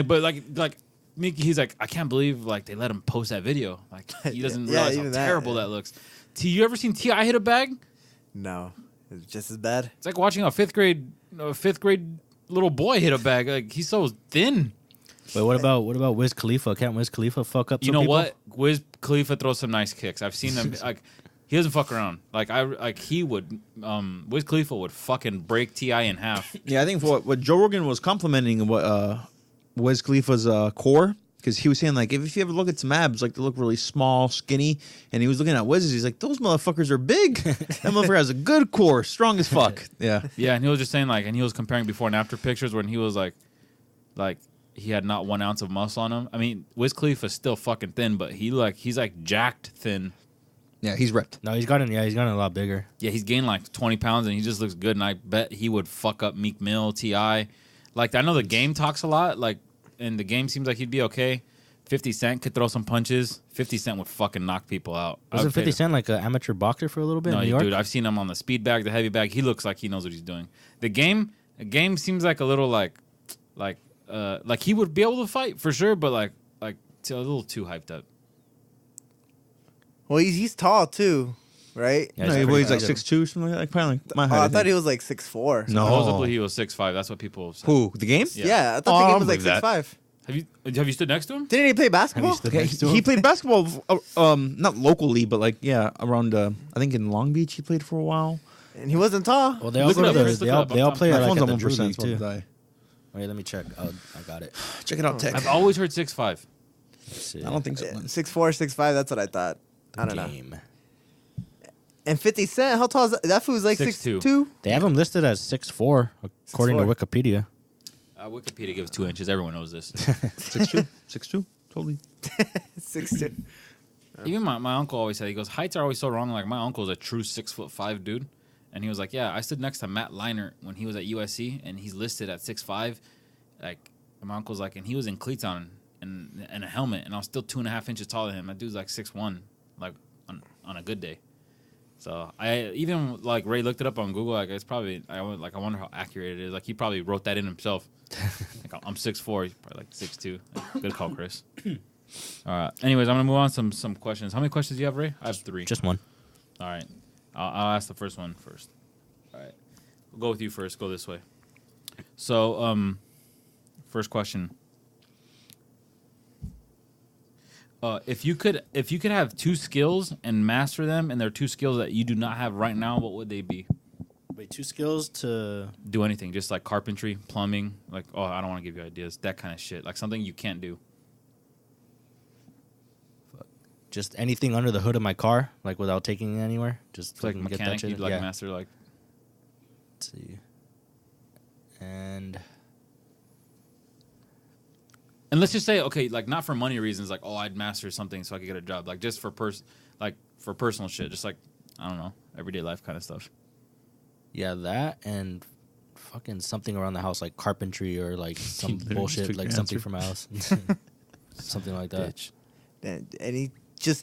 But like Meek, he's like, I can't believe like they let him post that video. Like he doesn't Yeah, realize how even that, terrible yeah. that looks. You ever seen T.I. hit a bag? No, it's just as bad. It's like watching a fifth grade little boy hit a bag. Like he's so thin. Wait, what about Wiz Khalifa? Can't Wiz Khalifa fuck up? You some know people? what? Wiz Khalifa throws some nice kicks. I've seen him. Like he doesn't fuck around. He would. Wiz Khalifa would fucking break T.I. in half. Yeah, I think what Joe Rogan was complimenting what Wiz Khalifa's core, because he was saying like if you ever look at some abs, like they look really small, skinny, and he was looking at Wiz's, he's like those motherfuckers are big. That motherfucker has a good core, strong as fuck. Yeah, Yeah, and he was just saying and he was comparing before and after pictures when he was like he had not 1 ounce of muscle on him. I mean, Wiz Khalifa's still fucking thin, but he's like jacked thin. yeah, he's ripped. No, he's gotten a lot bigger. Yeah, he's gained like 20 pounds and he just looks good. And I bet he would fuck up Meek Mill, T.I. Like I know the game talks a lot, and the game seems like he'd be okay. 50 Cent could throw some punches. 50 Cent would fucking knock people out. Wasn't 50 Cent like an amateur boxer for a little bit No, in New York? dude, I've seen him on the speed bag, the heavy bag. He looks like he knows what he's doing. The game seems like a little like he would be able to fight for sure, but like a little too hyped up. Well, he's tall too, right? Yeah, No, he's he weighs pretty like big. 6'2", something like probably like my Oh, height. I thought he was like 6'4". No. Supposedly he was 6'5". That's what people say. Who, the game? Yeah. Yeah, I thought Oh, the I game don't was like believe that. 6'5". Have you stood next to him? Didn't he play basketball? stood Okay, next to he him? played basketball, not locally, but like around. I think in Long Beach he played for a while. And he wasn't tall. Well, they all Look go it to up, the, Chris, look they it all, up. they all play My like phone's at on the Drew 1%. League It's about to too. die. Wait, let me check. Oh, I got it. Check it out, Tech. I've always heard 6'5". Let's see. I don't think so. Yeah, 6'4", 6'5", that's what I thought. I don't know. Game. And 50 Cent, how tall is that? That fool's like 6'2". 6'2". They have him listed as 6'4", according 6'4". to Wikipedia. Wikipedia gives 2 inches. Everyone knows this. 6'2", 6'2", totally. 6'2". Even my uncle always said, he goes, heights are always so wrong. Like my uncle's a true 6'5" dude, And he was like, yeah, I stood next to Matt Leinart when he was at USC, and he's listed at 6'5". Like, my uncle's like, and he was in cleats on and a helmet, and I was still 2.5 inches taller than him. That dude's like 6'1", like on a good day. So I even like Ray looked it up on Google. Like it's probably I wonder how accurate it is. Like he probably wrote that in himself. Like I'm 6'4", he's probably like 6'2". Good call, Chris. All right. Anyways, I'm gonna move on some questions. How many questions do you have, Ray? I have 3. Just one. All right. I'll ask the first one first. All right. We'll go with you first. Go this way. So, first question. If you could have 2 skills and master them, and they're 2 skills that you do not have right now, what would they be? Wait, 2 skills to Do anything, just like carpentry, plumbing. Like, oh, I don't want to give you ideas. That kind of shit. Like something you can't do. just anything under the hood of my car, like without taking it anywhere. Just It's like fucking get that mechanic, shit. you'd like Yeah. master like. Let's see. And let's just say, okay, like not for money reasons, like oh, I'd master something so I could get a job, like just for for personal shit, just like I don't know, everyday life kind of stuff. yeah, that and fucking something around the house, like carpentry or like some literally bullshit, took like your something answer. from my house, something like that. Bitch.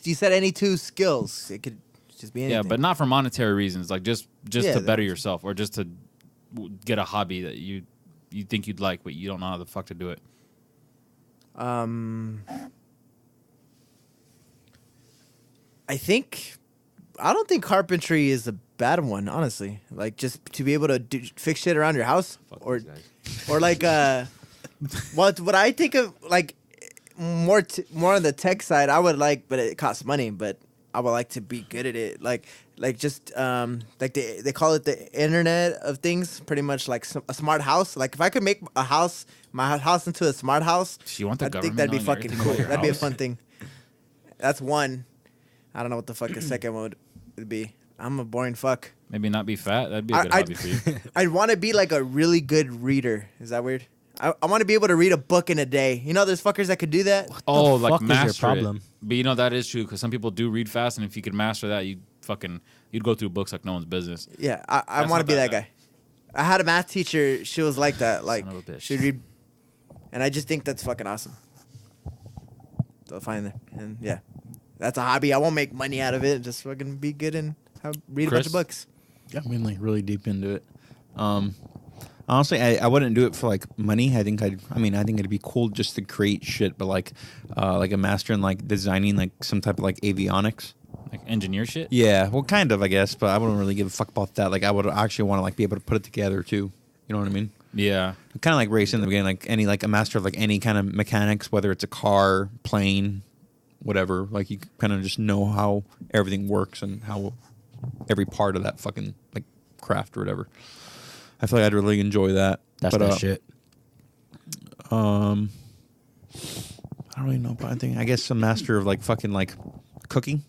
You said any 2 skills. It could just be anything. Yeah, but not for monetary reasons, like just Yeah, to better that's- yourself or just to get a hobby that you think you'd like, but you don't know how the fuck to do it. I don't think carpentry is a bad one, honestly. Like just to be able to fix shit around your house, Fuck or these guys. or like what I think of like more on the tech side. I would like, but it costs money. But I would like to be good at it. Like just like they call it the Internet of Things. Pretty much like a smart house. Like if I could make my house into a smart house, You want the I government think that'd be knowing fucking everything cool. about your That'd be a house? fun thing. That's one. I don't know what the fuck the second one would be. I'm a boring fuck. Maybe not be fat. That'd be a good I- hobby for you. I'd want to be like a really good reader. Is that weird? I want to be able to read a book in a day. You know, there's fuckers that could do that. Oh, the like fuck is your master problem? it. But you know that is true because some people do read fast, and if you could master that, you'd go through books like no one's business. Yeah, I That's want not to be that that guy. I had a math teacher. She was like that. Like Son of a bitch. she'd read, and I just think that's fucking awesome. So fine there, and yeah, that's a hobby. I won't make money out of it. Just fucking be good and read a bunch Chris? of books. Yeah, I mean, like really deep into it. Honestly, I wouldn't do it for like money. I think it'd be cool just to create shit, but like a master in like designing like some type of like avionics. Like engineer shit. Yeah, well, kind of, I guess, but I wouldn't really give a fuck about that. Like, I would actually want to like be able to put it together too. You know what I mean? Yeah. Kind of like racing in the beginning, like a master of like any kind of mechanics, whether it's a car, plane, whatever. Like you kind of just know how everything works and how every part of that fucking like craft or whatever. I feel like I'd really enjoy that. That's but, that shit. I don't really know, but I guess a master of like fucking like cooking.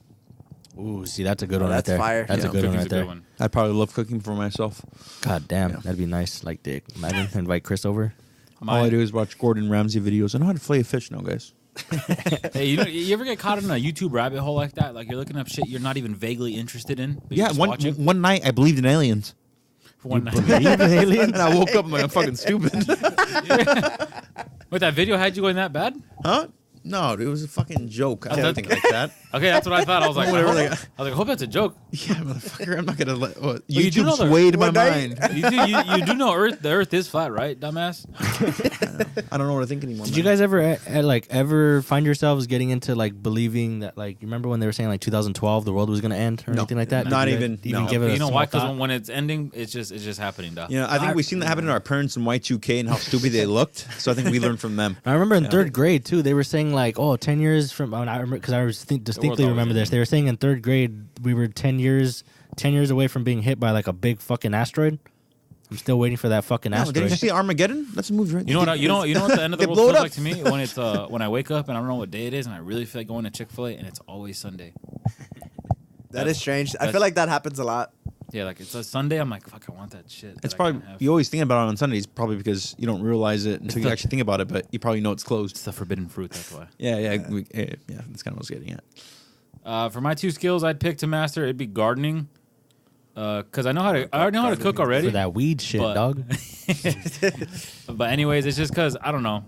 Ooh, see, that's a good Oh, one right that's there. fire. That's Yeah. a good one Cooking's right a there. good one. I'd probably love cooking for myself. God damn, Yeah. that'd be nice. Like, dick. Imagine invite Chris over. All I do is watch Gordon Ramsay videos. I know how to fillet a fish now, guys. Hey, you ever get caught in a YouTube rabbit hole like that? Like you're looking up shit you're not even vaguely interesed in. But you're Yeah, just one watching one night I believed in aliens. for one night. And I woke up and I'm fucking stupid. Wait, that video had you going that bad? Huh? No, dude, it was a fucking joke. I thought- don't think like that. Okay, that's what I thought. I was like, Whatever, I hope that's a joke. Yeah, motherfucker, I'm not gonna let you do know YouTube the- swayed my one night- mind. You do know the Earth is flat, right, dumbass? I don't know what to think anymore. Did you guys ever find yourselves getting into like believing that like you remember when they were saying like 2012 the world was gonna end or No. anything like that? Not Did you even- even no. give it a You know small why? Because thought? when it's ending, it's just happening, dog. You know, I think we've seen that happen to our parents in Y2K and how stupid they looked. So I think we learned from them. I remember in third grade too. They were saying like, "Oh, 10 years from." I remember because I distinctly always remember this. ending. They were saying in third grade we were 10 years away from being hit by like a big fucking asteroid. I'm still waiting for that fucking No, asteroid. didn't you see Armageddon? That's a movie, right? You know what? You know what the end of They the world blow it feels up. like to me when it's when I wake up and I don't know what day it is and I really feel like going to Chick-fil-A and it's always Sunday. That is strange. I that's- feel like that happens a lot. Yeah, like it's a Sunday. I'm like, fuck, I want that shit. It's that I probably can't have. you always think about it on Sundays, probably because you don't realize it until you the- actually think about it. But you probably know it's closed. It's the forbidden fruit. That's why. Yeah. That's kind of what I was getting at. For my 2 skills, I'd pick to master. It'd be gardening. Because I know how to cook already. For that weed shit, But- dog. But anyways, it's just because I don't know.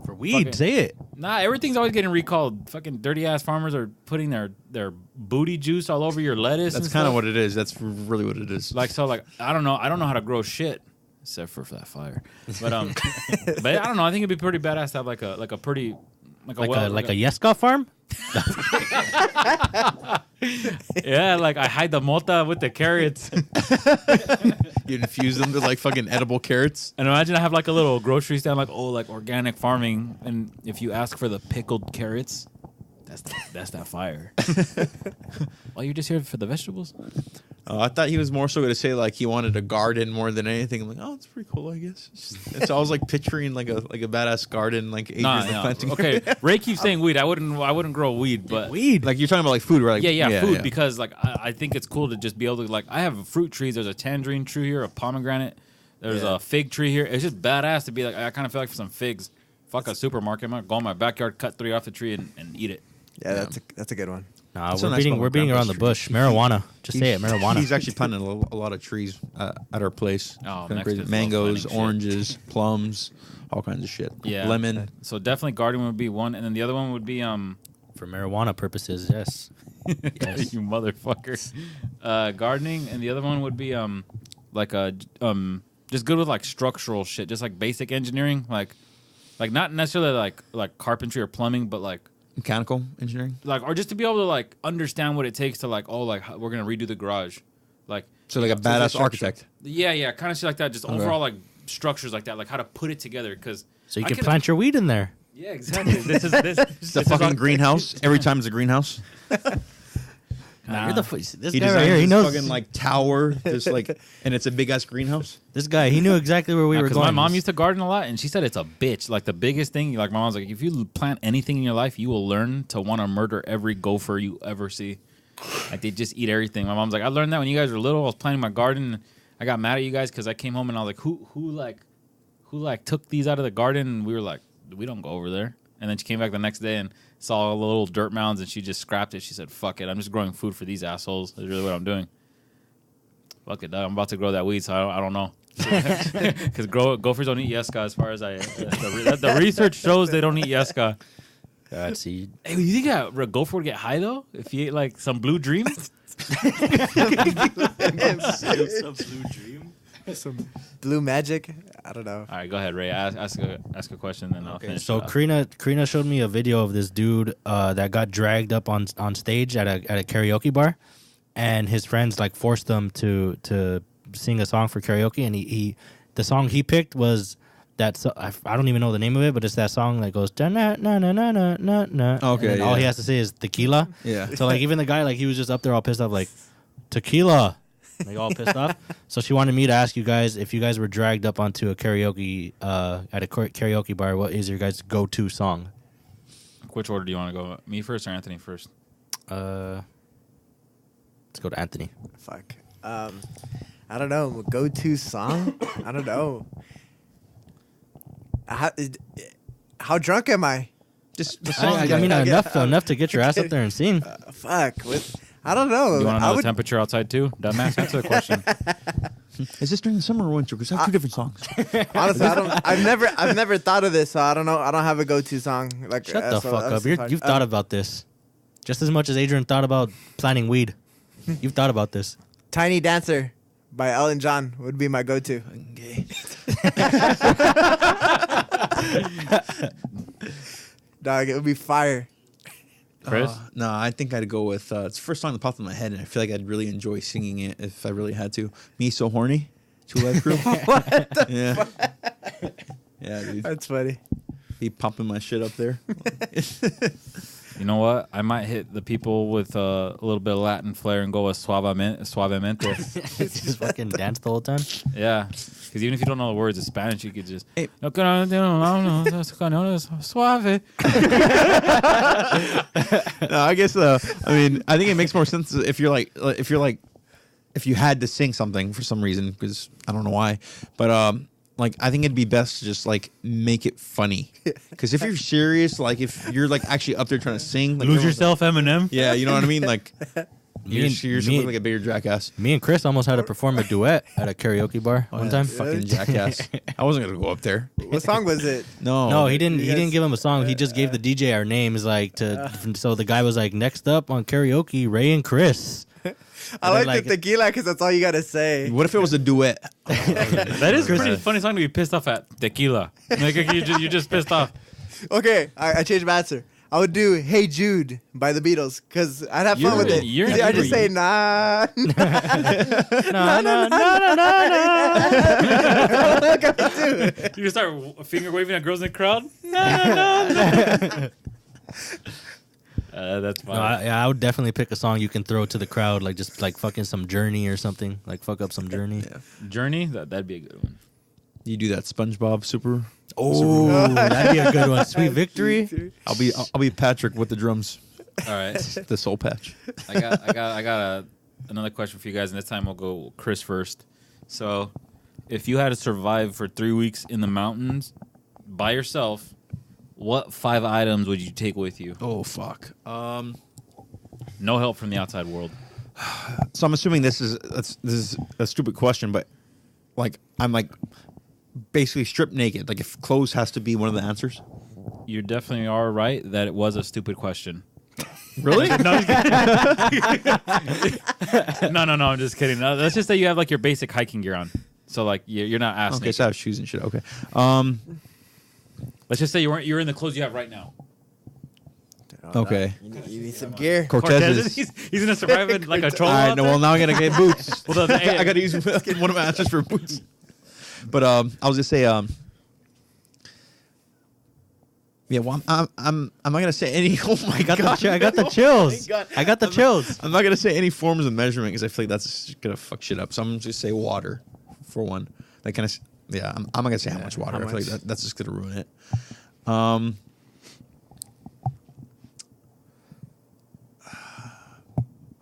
For weed, Fucking- say it. Nah, everything's always getting recalled. Fucking dirty ass farmers are putting their booty juice all over your lettuce. That's and kind of stuff. what it is. That's really what it is. Like I don't know how to grow shit except for that fire. But but I don't know. I think it'd be pretty badass to have like a pretty Like a Yeska farm. yeah, like I hide the mota with the carrots. You infuse them with like fucking edible carrots. And imagine I have like a little grocery stand, like like organic farming, and if you ask for the pickled carrots, that's that fire. Oh, you're just here for the vegetables? I thought he was more so going to say like he wanted a garden more than anything. I'm like, oh, it's pretty cool, I guess. So I was like picturing like a badass garden, like Adrian planting. Okay, Ray keeps saying weed. I wouldn't grow weed, but Weed. Like you're talking about like food, right? Like, yeah, food because like I think it's cool to just be able to like I have fruit trees. There's a tangerine tree here, a pomegranate. There's a fig tree here. It's just badass to be like I kind of feel like for some figs. Fuck a supermarket. I'm gonna go in my backyard, cut 3 off the tree, and eat it. Yeah, that's a good one. Nah, That's so we're nice beating about my we're beating around the grandpa's bush. Marijuana. Just say it. Marijuana. He's actually planting a lot of trees at our place. Oh, Kinda Mexicans crazy. love Mangoes, planting shit. oranges, plums, all kinds of shit. Yeah, Lemon. So definitely gardening would be one, and then the other one would be For marijuana purposes, yes. Yes. you motherfucker. Gardening, and the other one would be like just good with like structural shit, just like basic engineering, like not necessarily like carpentry or plumbing, but like Mechanical engineering. or just to be able to like understand what it takes to like we're gonna redo the garage, like So like a badass architect. yeah, kind of shit like that. Just overall like structures like that, like how to put it together, because So you can plant your weed in there. Yeah, exactly. This It's a fucking greenhouse. Every time it's a greenhouse. Nah, you're this He guy designed right here. He this knows. fucking like tower, just like, and it's a big ass greenhouse. This guy, he knew exactly where we were Because going. my mom used to garden a lot, and she said it's a bitch. Like the biggest thing, like my mom's like, if you plant anything in your life, you will learn to want to murder every gopher you ever see. Like they just eat everything. My mom's like, I learned that when you guys were little. I was planting my garden. And I got mad at you guys because I came home and I was like, who took these out of the garden? And we were like, we don't go over there. And then she came back the next day and saw all the little dirt mounds, and she just scrapped it. She said, fuck it, I'm just growing food for these assholes. That's really what I'm doing. Fuck it, dog. I'm about to grow that weed, so I don't know. Because gophers don't eat Yeska, as far as the research shows they don't eat Yeska. God, see, Hey, you think a gopher would get high, though, if you ate, like, some Blue Dream? Some blue magic. I don't know. All right, go ahead, Ray. Ask a question, then I'll finish. so Karina showed me a video of this dude that got dragged up on stage at a karaoke bar, and his friends like forced him to sing a song for karaoke, and the song he picked was that I don't even know the name of it, but it's that song that goes na na na na na na na. Okay, and all he has to say is tequila. Yeah. So like even the guy, like he was just up there all pissed off, like tequila. Like all pissed off. So she wanted me to ask you guys if you guys were dragged up onto a karaoke at a karaoke bar, what is your guys' go-to song? Which order do you want to go? Me first or Anthony first? Let's go to Anthony. Fuck. I don't know. Go-to song? I don't know. How drunk am I? Just the song. I mean enough to get your ass up there and sing. Fuck. I don't know. You want to I know the would- temperature outside, too? Dumbass, answer the question. Is this during the summer or winter? Because I have two different songs. Honestly, I've never thought of this, so I don't know. I don't have a go-to song. Like, Shut the so fuck up. that's hard. You've thought about this just as much as Adrian thought about planting weed. You've thought about this. Tiny Dancer by Elton John would be my go-to. Dog, it would be fire. Chris? No, I think I'd go with it's the first song that popped in my head, and I feel like I'd really enjoy singing it if I really had to. Me So Horny, Two Live Crew. What the Yeah. Yeah, dude. That's funny. Be pumping my shit up there. You know what? I might hit the people with a little bit of Latin flair and go with suavemente. Just fucking dance the whole time. Yeah. Because even if you don't know the words of Spanish, you could just... Hey. Suave. No, I guess I mean, I think it makes more sense if if you had to sing something for some reason, because I don't know why, but like I think it'd be best to just like make it funny, because if you're serious, like if you're like actually up there trying to sing, like, Lose everyone's yourself, Eminem. like, yeah, you know what I mean, like You're seriously looking like a bigger jackass. Me and Chris almost had to perform a duet at a karaoke bar one time. Fucking jackass. I wasn't gonna go up there. What song was it? No, he didn't. you He guys- didn't give him a song. He just gave the DJ our names, like to. So the guy was like, "Next up on karaoke, Ray and Chris." I like, like- the tequila because that's all you gotta say. What if it was a duet? That is a pretty funny song to be pissed off at. Tequila. Like you're just pissed off. Okay, I changed my answer. I would do "Hey Jude" by the Beatles because I'd have fun You're- with it. you're I just say angry. nah. You just start finger waving at girls in the crowd. That's fine. No, I would definitely pick a song you can throw to the crowd, like just like fucking some Journey or something, like fuck up some Journey. Journey. That'd be a good one. You do that SpongeBob super. Oh, that'd be a good one. Sweet Victory. I'll be Patrick with the drums. All right. The soul patch. I got another question for you guys, and this time we'll go Chris first. So, if you had to survive for 3 weeks in the mountains by yourself, what 5 items would you take with you? Oh fuck. No help from the outside world. So I'm assuming this is a stupid question, but like I'm like basically stripped naked. Like if clothes has to be one of the answers. You definitely are right that it was a stupid question. Really? No, I'm just kidding. No, let's just say you have like your basic hiking gear on. So like you're not ass Okay, naked. so I have shoes and shit. Okay. Let's just say you're in the clothes you have right now. Okay. You need some gear. Cortez's. He's gonna survive in like a troll. All right. No, well now I gotta get boots. Well, I gotta use one of my answers for boots. But I was gonna say yeah. Well, I'm not gonna say any. Oh my god! I got the chills. God. I got the chills. I'm not gonna say any forms of measurement because I feel like that's gonna fuck shit up. So I'm just say water for one. Like kind of yeah. I'm not gonna say how much water. how I feel like much? that's just gonna ruin it.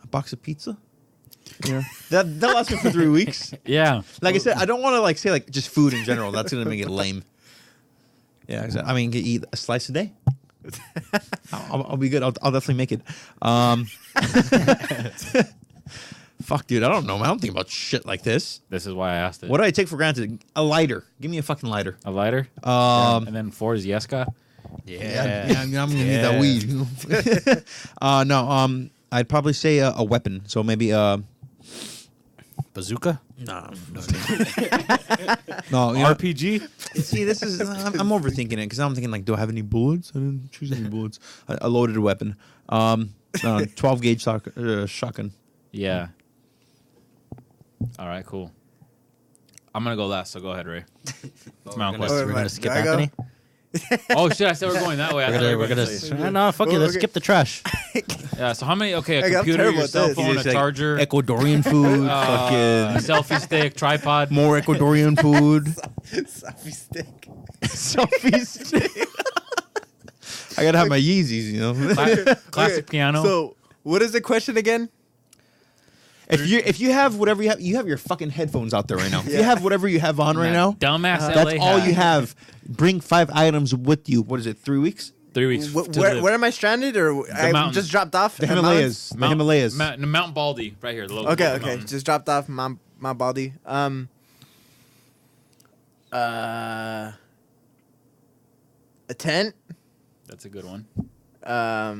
A box of pizza. Yeah, that'll last me for 3 weeks. Yeah. Like I said, I don't want to like say like just food in general. That's gonna make it lame. Yeah, I mean, you eat a slice a day. I'll be good. I'll definitely make it. Fuck, dude, I don't know. Man. I don't think about shit like this. This is why I asked it. What do I take for granted? A lighter. Give me a fucking lighter. A lighter? Um, And then 4 is Yeska. I'm gonna need that weed. No. I'd probably say a weapon. So maybe Bazooka. no. No, you know, RPG? see, this is I'm overthinking it because I'm thinking like, do I have any bullets? I didn't choose any bullets. A loaded weapon. 12 gauge shotgun. Yeah. All right, cool. I'm going to go last, so go ahead, Ray. It's my own We're question. gonna skip Do I go? Anthony. Oh, shit, I said we're going that way. I thought we We're gonna gonna. say- No, fuck you. Let's Okay. skip the trash. Yeah, so how many? Okay, a Hey, I'm computer, terrible your at cell this. phone, a It's like charger, Ecuadorian food. a Fucking selfie stick, tripod. more Ecuadorian food. Selfie stick. Selfie stick. I gotta have my Yeezys, you know. Classic Okay, piano. So, what is the question again? If you have whatever you have your fucking headphones out there right now. If you Yeah. have whatever you have on right now, Dumbass LA that's all hat. you have. Bring 5 items with you. What is it? 3 weeks? 3 weeks. Wh- to where, live. where am I stranded, or I mountains. just dropped off? The at Himalayas. The Himalayas. Mount Baldy, right here. The logo Okay, of the okay. mountain. Just dropped off Mount Baldy. A tent. That's a good one. A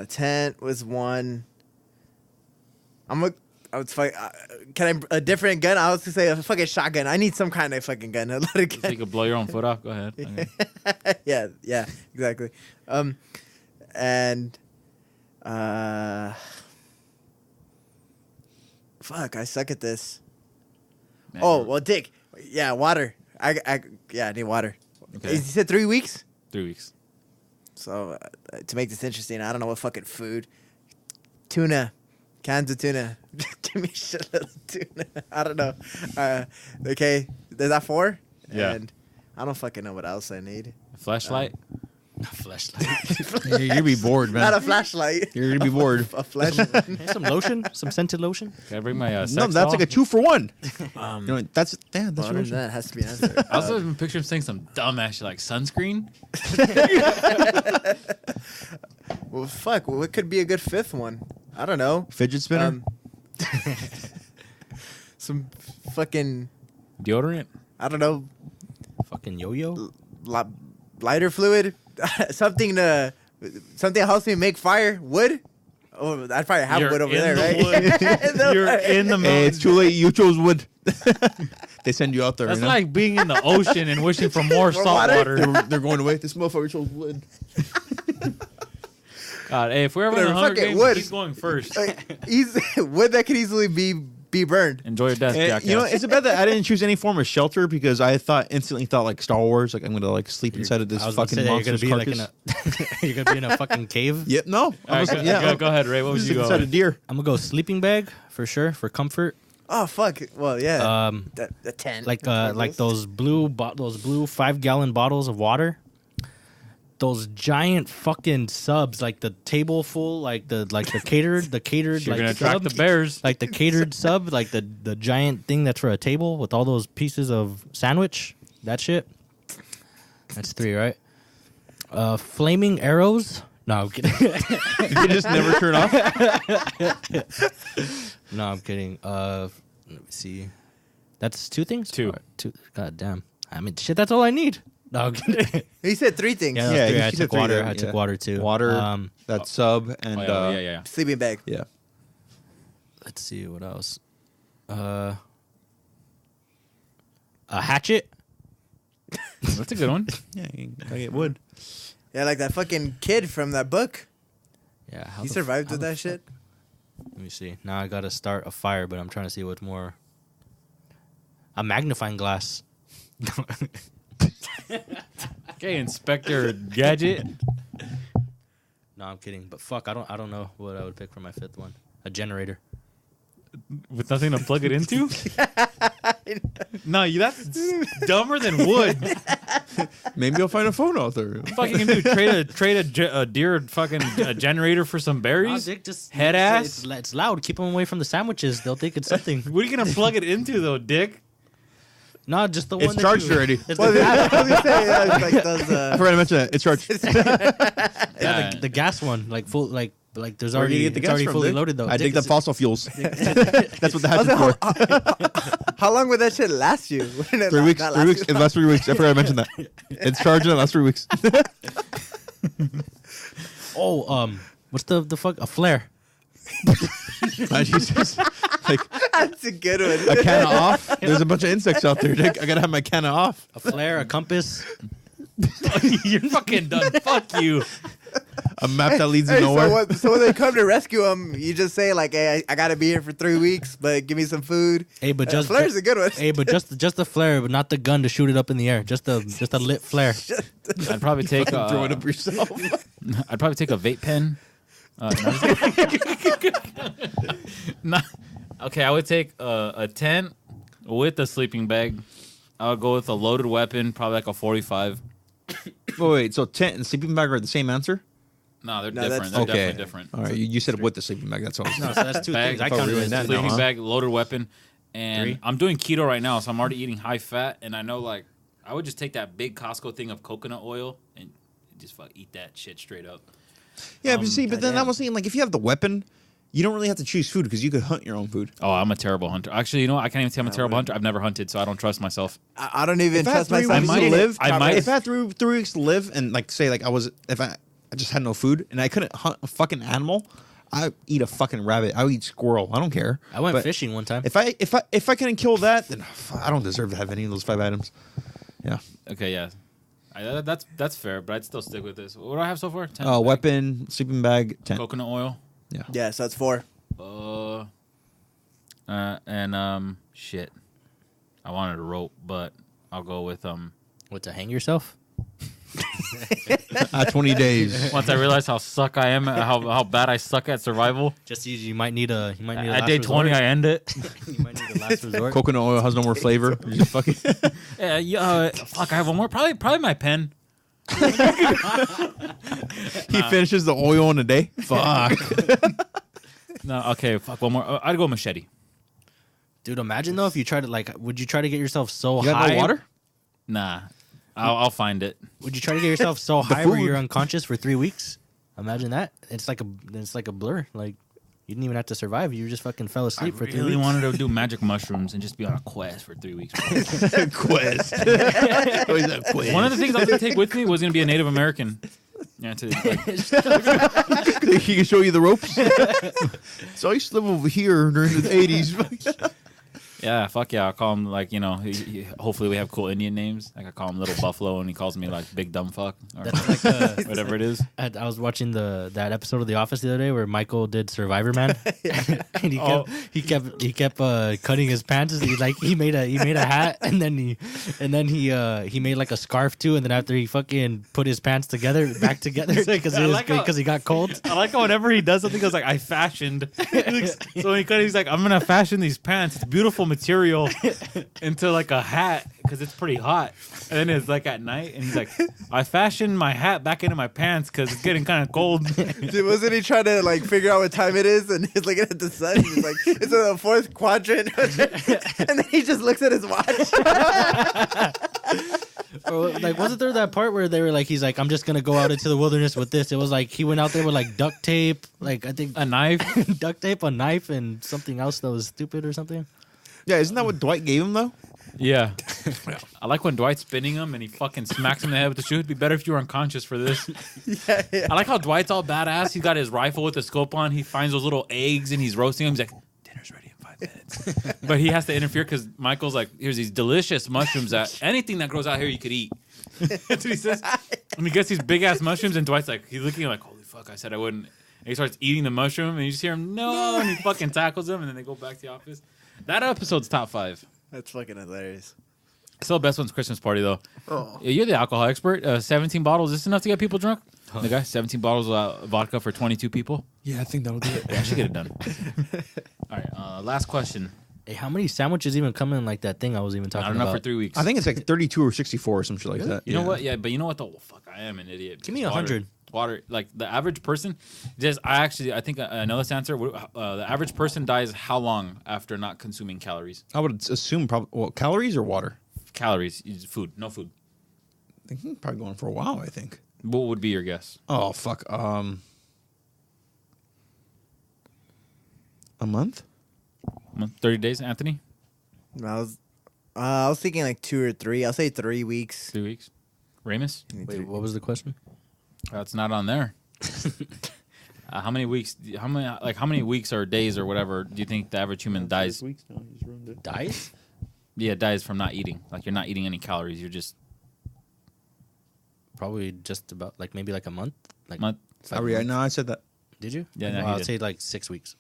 tent was one. I was fuck. Can I a different gun? I was gonna say a fucking shotgun. I need some kind of fucking gun. A lot of So you gun. could blow your own foot off. Go ahead. Okay. yeah, exactly. And fuck, I suck at this. Man, Oh you're- well, Dick. Yeah, water. I need water. Okay. You said 3 weeks. 3 weeks. So to make this interesting, I don't know what fucking food. Tuna, cans of tuna. Give me a shitload of tuna. I don't know. Okay, is that 4? Yeah. And I don't fucking know what else I need. A flashlight. Flashlight. You're gonna be bored, man. Not a flashlight. You're gonna be bored. A flashlight. Some lotion. Some scented lotion. Can I bring my sex No, that's doll? like a 2 for 1. You know, that's Well, your then that has to be an answer. I also have a picture of saying some dumb ass shit like sunscreen. Well, fuck. What could be a good fifth one? I don't know. Fidget spinner. Some fucking, Deodorant. I don't know, Fucking yo-yo. lighter fluid. something helps me make fire. Wood. Oh, I'd probably have You're wood over in there, the right? wood. You're in the Hey, it's too late. You chose wood. They send you out there. That's you know? like being in the ocean and wishing for more salt water? water. they're going away. This motherfucker chose wood. God, hey, if we're ever in the Whatever, Hunger fuck it, Games, wood. he's going first. Wood that could easily be burned. Enjoy your death, jackass. You know, it's bad that I didn't choose any form of shelter because I instantly thought like Star Wars, like I'm gonna like sleep inside of this I was gonna fucking say that monster's you're gonna be carcass. like in a, you're gonna be in a fucking cave. Yep, no. All right, go ahead, Ray. What was you Sleep inside a going? deer. I'm gonna go sleeping bag for sure for comfort. Oh fuck. Well, yeah. The tent. Like those blue 5-gallon bottles of water. Those giant fucking subs, like the table full, like the catered You're like gonna attract sub, the bears. like the catered sub, like the giant thing that's for a table with all those pieces of sandwich. That shit. That's 3, right? Flaming arrows. No, I'm kidding. You just never turn off. No, I'm kidding. Let me see. That's 2 things. 2. Two. God damn. I mean, shit. That's all I need. No, I'm kidding. He said 3 things. Yeah, Yeah, three. you I said took 3 water. there, I yeah. took water too. Water, that sub, and Yeah. Sleeping bag. yeah. Let's see what else. A hatchet. That's a good one. Yeah, you gotta get wood. Yeah, like that fucking kid from that book. Yeah, how He the survived how with the that shit. Let me see. Now I gotta start a fire, but I'm trying to see what's more. A magnifying glass. Okay, Inspector Gadget. No, I'm kidding. But fuck, I don't know what I would pick for my 5th one. A generator. With nothing to plug it into? No, that's dumber than wood. Maybe you'll find a phone out there. Fucking gonna do trade a deer fucking generator for some berries? Dick, just Head ass? It's loud. Keep them away from the sandwiches. They'll think it's something. What are you gonna plug it into though, Dick? No, just the one. It's that charged you- already. It's Well, the, I was gonna say, yeah, it's like those, I forgot to mention that. It's charged. yeah, the gas one, like full, like there's Where do already you get the it's gas already from, fully Dick? loaded though. I dig Dick, the it's- fossil fuels. That's what the hatchet's for. how long would that shit last you? 3 weeks. 3 weeks. It lasts 3 weeks. I forgot to mention that. It's charged and it lasts 3 weeks. Oh, what's the fuck? A flare. Jesus. Like That's a good one. a can of off. There's a bunch of insects out there, Dick. I gotta have my can of off. A flare, a compass. You're fucking done. Fuck you. A map that leads Hey, you nowhere. so when they come to rescue him, you just say like, "Hey, I gotta be here for 3 weeks, but give me some food." Hey, but just flare's a good one. Hey, but just the flare, but not the gun to shoot it up in the air. Just a lit flare. I'd probably take Throw it up yourself. I'd probably take a vape pen. No. Okay, I would take a tent with a sleeping bag. I would go with a loaded weapon, probably like a 45. Wait, so tent and sleeping bag are the same answer? No, they're No, different. that's- They're Okay. definitely different. All right, you said it with the sleeping bag. That's all. No, so that's 2 Bag, things. I oh, counted really? it That as now, Sleeping huh? bag, loaded weapon, and 3. I'm doing keto right now, so I'm already eating high fat. And I know, like, I would just take that big Costco thing of coconut oil and just eat that shit straight up. Yeah, but see, but then I goddamn. was thinking, like, if you have the weapon, you don't really have to choose food because you could hunt your own food. Oh, I'm a terrible hunter. Actually, you know what? I can't even say I'm a terrible hunter. I've never hunted, so I don't trust myself. I don't even If I had trust 3 myself. weeks I to might- live, I might- if I had 3 weeks to live, and like say, like if I just had no food and I couldn't hunt a fucking animal, I eat a fucking rabbit. I would eat squirrel. I don't care. I went But fishing one time. If I couldn't kill that, then I don't deserve to have any of those 5 items. Yeah. Okay, yeah. That's fair, but I'd still stick with this. What do I have so far? 10 Weapon, sleeping bag, tent. coconut oil. Yeah. Yeah, so that's 4. And shit. I wanted a rope, but I'll go with What, to hang yourself? 20 days. once I realize how suck I am, how bad I suck at survival. Just you might need a At last day 20, I resort. end it. You might need a last resort. Coconut oil has no more flavor. You just fucking. Fuck, I have one more. Probably my pen. He finishes the oil in a day. Fuck. No, okay, fuck, one more. I'd go machete. Dude, imagine though if you tried to would you try to get yourself so You got high? no water? Nah, I'll find it. Would you try to get yourself so high where food. you're unconscious for 3 weeks? Imagine that. It's like a blur. Like you didn't even have to survive. You just fucking fell I asleep for 3 really weeks. wanted to do magic mushrooms and just be on a quest for 3 weeks. Quest. One of the things I was gonna take with me was gonna be a Native American. Yeah, to like, He can show you the ropes. So I used to live over here during the 80s. yeah, fuck yeah. I'll call him like hopefully we have cool Indian names. Like I call him Little Buffalo, and he calls me like Big Dumb Fuck or That's like whatever it is. I was watching that episode of The Office the other day where Michael did Survivor Man, and he kept cutting his pants. He made a hat, and then he made like a scarf too. And then after he fucking put his pants back together because he got cold. I like how whenever he does something, he goes like, I fashioned. So when he cut it, he's like, I'm gonna fashion these pants. It's beautiful material into like a hat because it's pretty hot. And then it's like at night, and he's like, I fashioned my hat back into my pants because it's getting kind of cold. Dude, wasn't he trying to like figure out what time it is? And he's looking at the sun. He's like, it's in the fourth quadrant. And then he just looks at his watch. Or, like, wasn't there that part where they were like, he's like, I'm just gonna go out into the wilderness with this? It was like he went out there with like duct tape, like I think A knife. duct tape, a knife, and something else that was stupid or something. Yeah, isn't that what Dwight gave him though? Yeah. I like when Dwight's spinning him and he fucking smacks him in the head with the shoe. It'd be better if you were unconscious for this. Yeah. I like how Dwight's all badass. He's got his rifle with the scope on. He finds those little eggs and he's roasting them. He's like, dinner's ready in 5 minutes. But he has to interfere because Michael's like, here's these delicious mushrooms that anything that grows out here you could eat. That's what he says. And he gets these big ass mushrooms and Dwight's like, he's looking like, holy fuck, I said I wouldn't. And he starts eating the mushroom and you just hear him, no, and he fucking tackles him and then they go back to the office. That episode's top 5. That's fucking hilarious. Still best one's Christmas party though. Oh. You're the alcohol expert. 17 bottles. Is this enough to get people drunk? The guy, 17 bottles of vodka for 22 people. Yeah, I think that'll do it. Yeah, I should get it done. All right. Last question. Hey, how many sandwiches even come in like that thing I was even talking Not enough about? for 3 weeks. I think it's like 32 or 64 or some shit like that. You know what? Yeah, but you know what though? Fuck, I am an idiot. Give me Because 100. Water, like the average person, I think I know this answer. The average person dies how long after not consuming calories? I would assume probably calories or water. Calories, food, no food. I think he's probably going for a while. I think. What would be your guess? Oh fuck. A month. 30 days, Anthony? I was thinking like 2 or 3. I'll say 3 weeks. 3 weeks. Ramus? Wait, what was the question? It's not on there. How many weeks? How many weeks or days or whatever do you think the average human dies? Weeks now. He's ruined it. Dice? Yeah, dies from not eating. Like you're not eating any calories. You're just Probably just about like maybe like a month. Like month. No, I said that. Did you? Yeah, no, he I'd did. say like 6 weeks.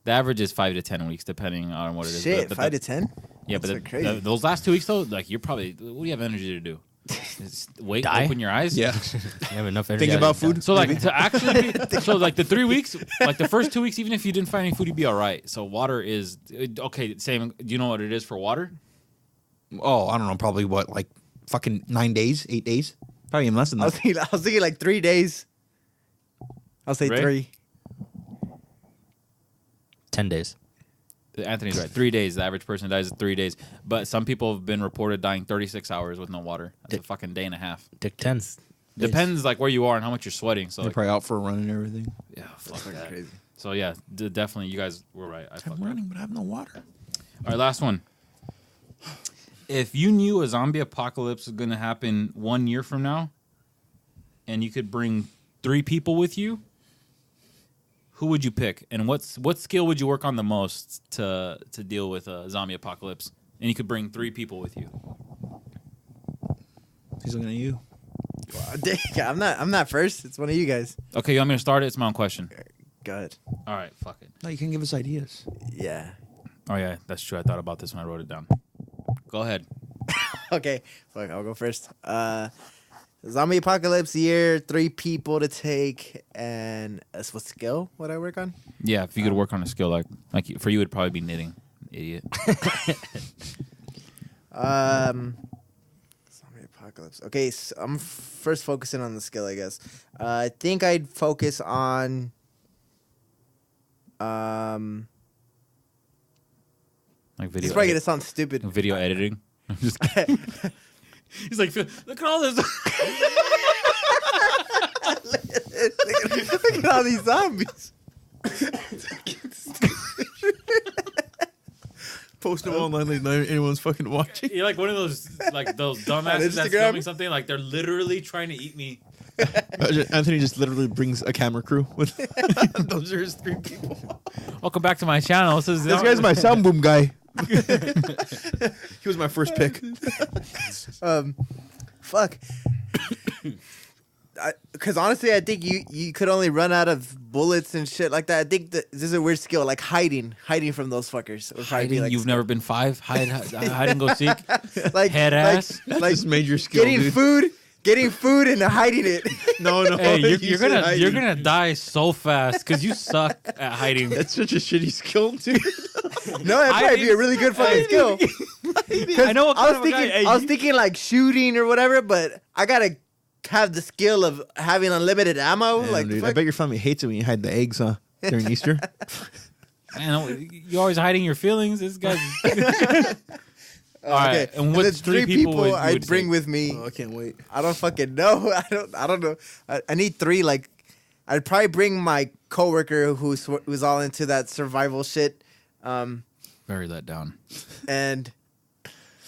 The average is 5 to 10 weeks, depending on what it is. Shit, But 5 to 10? yeah, That's but crazy. those last 2 weeks though, like you're probably what do you have energy to do? Just wait, Die? open your eyes. Yeah. You have enough energy. Think about food. So like to actually, so like the 3 weeks, like the first 2 weeks, even if you didn't find any food, you'd be all right. So water is okay. Same. Do you know what it is for water? Oh, I don't know. Probably what, like fucking 9 days, 8 days. Probably even less than I that. was thinking like 3 days. I'll say Ray? 3. 10 days. Anthony's right. 3 days. The average person dies in 3 days. But some people have been reported dying 36 hours with no water. That's a fucking day and a half. Dick 10. Depends like where you are and how much you're sweating. So They're like, probably out for a run and everything. yeah, fuck Fucking that. crazy. So yeah, definitely you guys were right. I fucked I'm right. running, but I have no water. All right, last one. If you knew a zombie apocalypse was going to happen 1 year from now, and you could bring 3 people with you, who would you pick? And what skill would you work on the most to deal with a zombie apocalypse? And you could bring 3 people with you. He's looking at you. I'm not first. It's one of you guys. Okay, you want me to start it? It's my own question. Go ahead. All right, fuck it. No, you can give us ideas. Yeah. Oh yeah, that's true. I thought about this when I wrote it down. Go ahead. Okay. Fuck, I'll go first. Zombie apocalypse year, 3 people to take, and what skill would I work on? Yeah, if you could work on a skill like for you, it'd probably be knitting. Idiot. Zombie apocalypse. Okay, so I'm first focusing on the skill, I guess. I think I'd focus on Like video. it's probably gonna sound stupid. Video editing. I'm just kidding. He's like, look at all this. Look on these zombies. Post them online like not anyone's fucking watching. You're like one of those dumbasses that's Instagram? filming something like they're literally trying to eat me. Anthony just literally brings a camera crew with those are his 3 people. Welcome back to my channel. This Guy's my sound boom guy. He was my first pick. Fuck. Because honestly, I think you could only run out of bullets and shit like that. I think that this is a weird skill, like hiding from those fuckers. Would probably be hiding. like You've never been 5. Hide and go seek. like Head ass. like Just major skill, getting dude. food and hiding it. No. Hey, you you're said gonna hiding. die so fast because you suck at hiding. That's such a shitty skill, dude. No, that'd probably be a really good fucking skill. I know what I kind was of a guy. thinking, I was thinking like shooting or whatever, but I gotta have the skill of having unlimited ammo. Damn, like, dude, I fuck. bet your family hates it when you hide the eggs during Easter. Man, you're always hiding your feelings. This guy's. All right, Okay, and what's the 3 people would- you I'd would bring take? with me? I can't wait. I don't fucking know. I don't know. I need 3. Like, I'd probably bring my coworker who's all into that survival shit, Very let down. and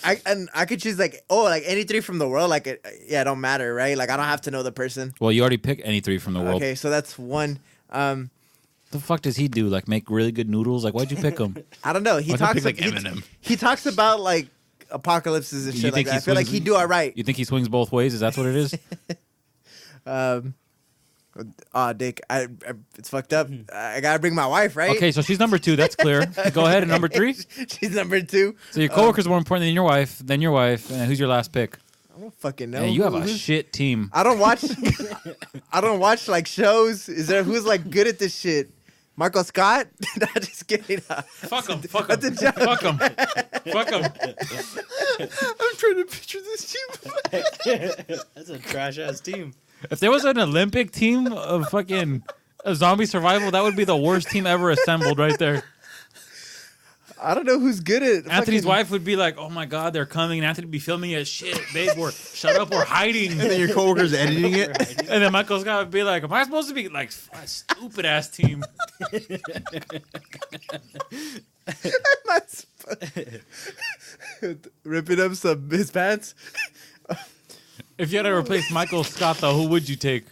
I could choose like any 3 from the world. Like, it don't matter, right? Like, I don't have to know the person. Well, you already picked any 3 from the world. Okay, so that's 1. The fuck does he do? Like make really good noodles? Like why'd you pick him? I don't know. He Why don't you talks pick, like, he- Eminem? He talks about like apocalypses and You shit like think that. he I feel like swings- he'd do all right. You think he swings both ways? Is that what it is? Dick, it's fucked up. I gotta bring my wife, right? Okay, so she's number 2. That's clear. Go ahead. And number 3. She's number 2. So your coworker's more important than your wife. Then your wife. And who's your last pick? I don't fucking know. Hey, you have a Who's- shit team. I don't watch. I don't watch like shows. Is there who's like good at this shit? Michael Scott? Not just kidding. Fuck him. Fuck That's a him. joke. Fuck him. Fuck him. I'm trying to picture this team. That's a trash ass team. If there was an Olympic team of fucking zombie survival, that would be the worst team ever assembled right there. I don't know who's good at. Anthony's fucking- wife would be like, "Oh my god, they're coming!" And Anthony would be filming it. Shit, babe, shut up, we're hiding. And then your coworker's editing it. And then Michael Scott would be like, "Am I supposed to be like a stupid ass team?" ripping up his pants. If you had to replace Michael Scott, though, who would you take?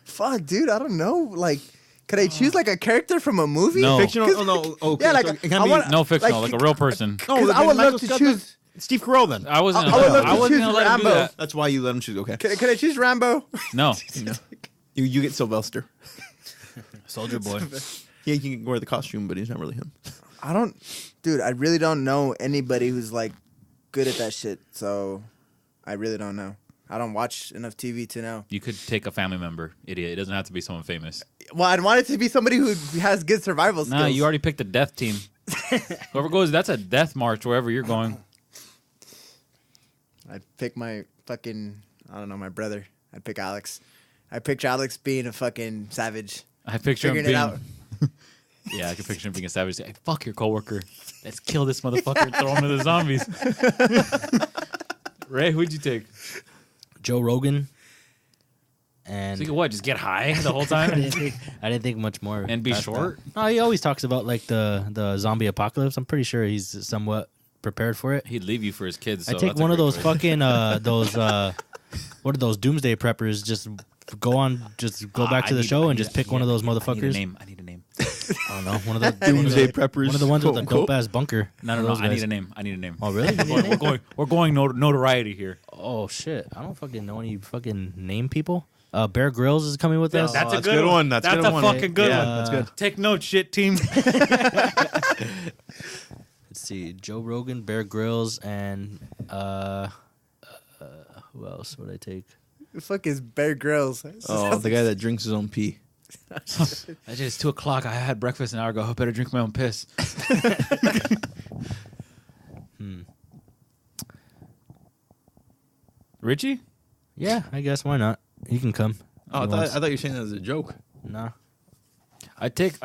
Fuck, dude. I don't know. Like, could I choose like a character from a movie? No. Fictional? 'Cause- Oh no. Okay. Yeah, like, so it I can be, wanna- No fictional, like, Like, a real person. no, Because then I would Michael love to Scott choose. Steve Carell then. I wasn't. I would love to I wasn't choose gonna let him do Rambo. that. That's why you let him choose. Okay. Could I choose Rambo? No, You get Sylvester. Soldier Boy. Yeah, he can wear the costume, but he's not really him. I don't, dude. I really don't know anybody who's like good at that shit. So I really don't know. I don't watch enough TV to know. you could take a family member, idiot. It doesn't have to be someone famous. Well, I'd want it to be somebody who has good survival skills. Nah, you already picked the death team. Whoever goes, that's a death march wherever you're going. I'd pick my fucking, I don't know, my brother. I'd pick Alex. I picture Alex being a fucking savage. I picture him Figuring being. it out. Yeah, I can picture him being a savage. Hey, fuck your coworker. Let's kill this motherfucker and throw him to the zombies. Ray, who'd you take? Joe Rogan. So And you could what? Just get high the whole I time didn't think much more. and be past short? that. Oh, he always talks about like the zombie apocalypse. I'm pretty sure he's somewhat prepared for it. He'd leave you for his kids. I So take that's a one of great those choice. fucking what are those doomsday preppers? Just go back to the show and just pick one of those I need a motherfuckers. name. I need a name. I don't know, one of those Doomsday preppers. one of the ones with the quote, dope ass bunker. No, One of those I need guys. a name. I need a name. Oh really? We're going notoriety here. Oh shit! I don't fucking know any fucking name people. Bear Grylls is coming with us. That's a that's good good one. one. That's That's good a one. fucking good Yeah, one. that's good. Take notes, shit team. Let's see, Joe Rogan, Bear Grylls, and who else would I take? The fuck is Bear Grylls? Oh, the guy that drinks his own pee. It's 2:00. I had breakfast an hour ago. I better drink my own piss. Richie? Yeah, I guess why not? You can come. Oh, I thought you were saying that as a joke. Nah. I take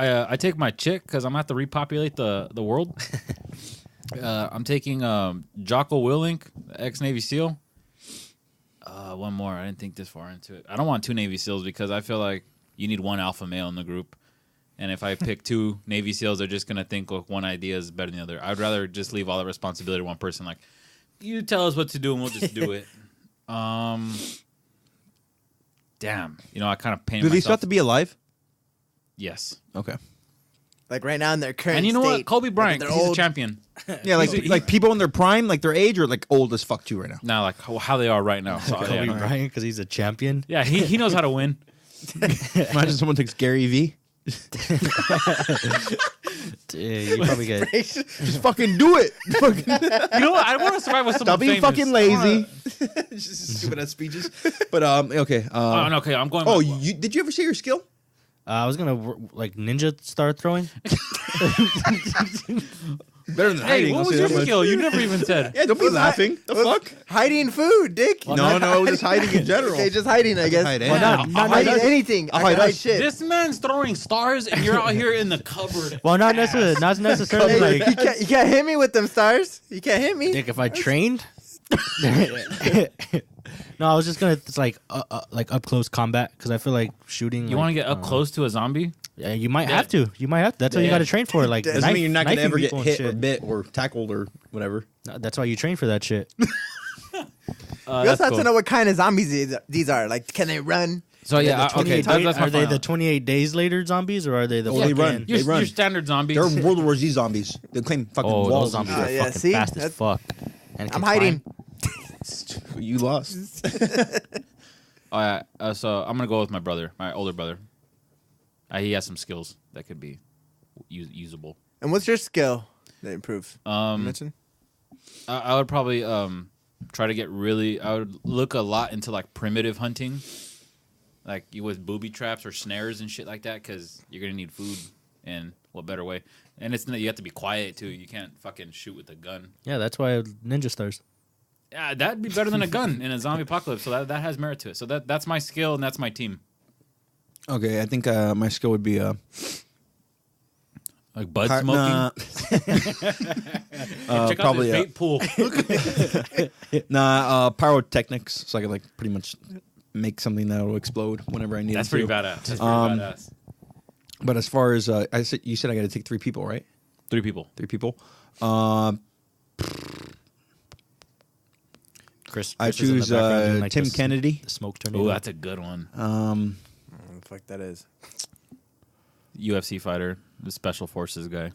my chick because I'm gonna have to repopulate the world. I'm taking Jocko Willink, ex Navy SEAL. One more. I didn't think this far into it. I don't want 2 Navy SEAls because I feel like you need one alpha male in the group. And if I pick 2 Navy SEALs, they're just gonna think one idea is better than the other. I'd rather just leave all the responsibility to one person. Like, you tell us what to do and we'll just do it. Damn. I kind of painted Do they still have myself. to be alive? Yes. Okay. Like right now in their current And you know state, what? Kobe Bryant, they're he's a old. champion. Yeah, like people in their prime, like their age, or like old as fuck too right now. Now, like how they are right now. So, Kobe yeah. Bryant because he's a champion. Yeah, he knows how to win. Imagine someone takes Gary V. You probably get. Just fucking do it. You know what? I want to survive with someone Stop being famous. fucking lazy. Just stupid ass speeches. But okay. Oh, no, okay, I'm going. Oh, did you ever see your skill? I was gonna like ninja star throwing. Better than Hey, hiding. what I'll was say your that much. skill? You never even said. Yeah, don't be laughing. The fuck? Hiding food, Dick. No, just hiding in general. Okay, just hiding, I guess. hide Well, anything. not I'll hiding hide anything. I'll I can hide hide us. shit. This man's throwing stars, and you're out here in the cupboard. Well, not necessarily Hey, like. you can't hit me with them stars. You can't hit me. Dick, if I trained. No, I was just gonna it's like up close combat because I feel like shooting. You want to get up close to a zombie? Yeah, you might Yeah. have to. You might have. That's what you Yeah. got to train for. Like Doesn't mean you're not gonna knifing ever get people and hit or shit. bit or tackled or whatever. No, that's why you train for that shit. We also That's have cool. to know what kind of zombies these are. Like, can they run? So yeah, The okay. 28 That's my are they final. the 28 days later zombies or are they the Oh, they fucking- run. Your, They run. your standard zombies. They're World War Z zombies. They claim fucking Oh, walls. those zombies Ah, are yeah, fucking see? fast as That's- fuck. And I'm can hiding. climb. You lost. All right, so I'm gonna go with my brother, my older brother. He has some skills that could be usable. And what's your skill that improves? Um, Mention? I would probably try to get really. I would look a lot into like primitive hunting, like you with booby traps or snares and shit like that, because you're gonna need food, and what better way? And you have to be quiet too. You can't fucking shoot with a gun. Yeah, that's why ninja stars. Yeah, that'd be better than a gun in a zombie apocalypse. So that has merit to it. So that's my skill and that's my team. Okay, I think my skill would be Like bud smoking. Check probably, out this vape pool. pyrotechnics, so I could like pretty much make something that will explode whenever I need. That's it pretty to. badass. That's pretty badass. But as far as you said I got to take 3 people, right? 3 people. 3 people. Chris I is in the choose background doing, like, Tim the Kennedy. The smoke tornado. Oh, that's a good one. What the fuck that is? UFC fighter, the special forces guy.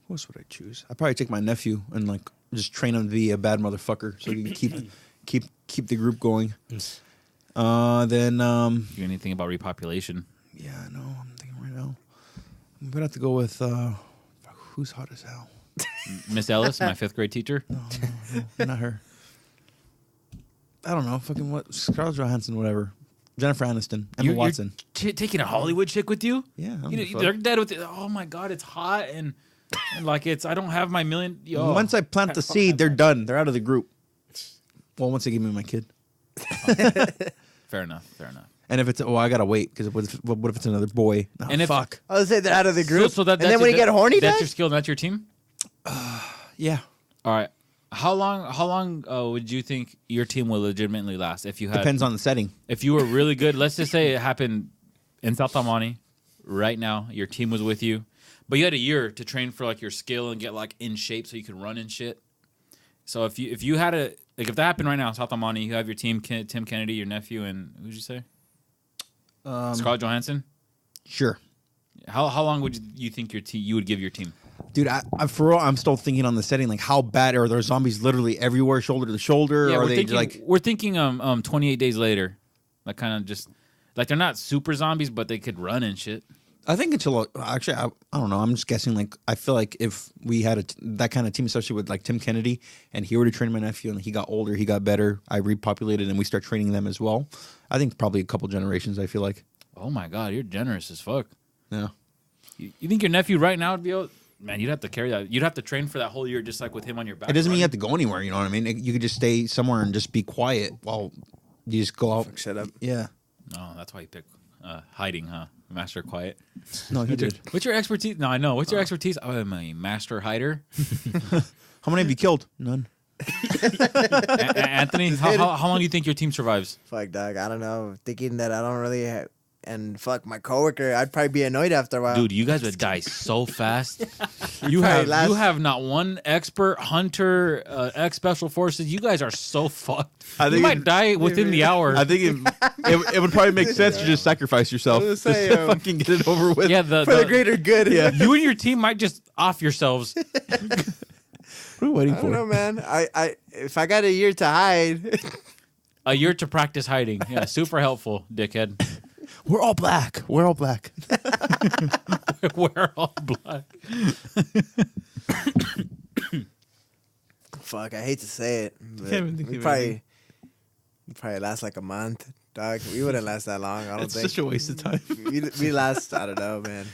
Who else would I choose? I'd probably take my nephew and like just train him to be a bad motherfucker, so he can keep the group going. Then You hear anything about repopulation? yeah, no, I'm thinking right now. I'm gonna have to go with fuck, who's hot as hell. Miss Ellis, my 5th grade teacher. No, not her. I don't know. Fucking what? Scarlett Johansson, whatever. Jennifer Aniston, Emma Watson. Taking a Hollywood chick with you? Yeah, I don't You give a know, fuck. they're dead with it. Oh my god, it's hot and like it's. I don't have my million. Yo. Once I plant the seed, they're done. They're out of the group. Well, once they give me my kid, Fair enough. Fair enough. and if it's I gotta wait because what if it's another boy? Oh, And if- fuck, I would say they're out of the group. So that, and then when you get horny, that's Dad? your skill. And that's your team. yeah. All right. How long would you think your team will legitimately last if you had? Depends on the setting. If you were really good, let's just say it happened in South Amani right now. Your team was with you, but you had a year to train for like your skill and get like in shape so you could run and shit. So if you had if that happened right now, South Amani, you have your team, Tim Kennedy, your nephew, and who'd you say? Scarlett Johansson. Sure. How long would you think you would give your team? Dude, I for real, I'm still thinking on the setting. Like, how bad are there zombies literally everywhere, shoulder to shoulder? Yeah, or are we're they thinking like? we're thinking 28 days later, like kind of just like they're not super zombies, but they could run and shit. I think it's a lot. Actually, I don't know. I'm just guessing. Like, I feel like if we had that kind of team, especially with like Tim Kennedy, and he already trained my nephew, and he got older, he got better. I repopulated, and we start training them as well. I think probably a couple generations. I feel like. Oh my god, you're generous as fuck. Yeah. You think your nephew right now would be able? Man, you'd have to carry that. You'd have to train for that whole year, just like with him on your back. It doesn't mean you have running. to go anywhere. You know what I mean? You could just stay somewhere and just be quiet while you just go out. Fuck, shut up. Yeah. No, that's why you pick hiding, huh? Master quiet. No, he did. What's your expertise? No, I know. What's your expertise? I'm a master hider. How many have you killed? None. Anthony, how long do you think your team survives? Fuck, dog. I don't know. Thinking that I don't really and fuck my coworker, I'd probably be annoyed after a while. Dude, you guys would die so fast. You probably have not one expert hunter, ex special forces. You guys are so fucked. You might die within the hour. I think it would probably make sense to just sacrifice yourself I just was gonna say, to fucking get it over with. yeah, for the greater good. Yeah. you and your team might just off yourselves. What are we waiting I don't know, for? man. I if I got a year to hide, A year to practice hiding. Yeah, super helpful, dickhead. We're all black. We're all black. We're all black. fuck, I hate to say it, but Can't even think we of probably last like a month, dog. We wouldn't last that long. I don't It's think. such a waste of time. we last. I don't know, man.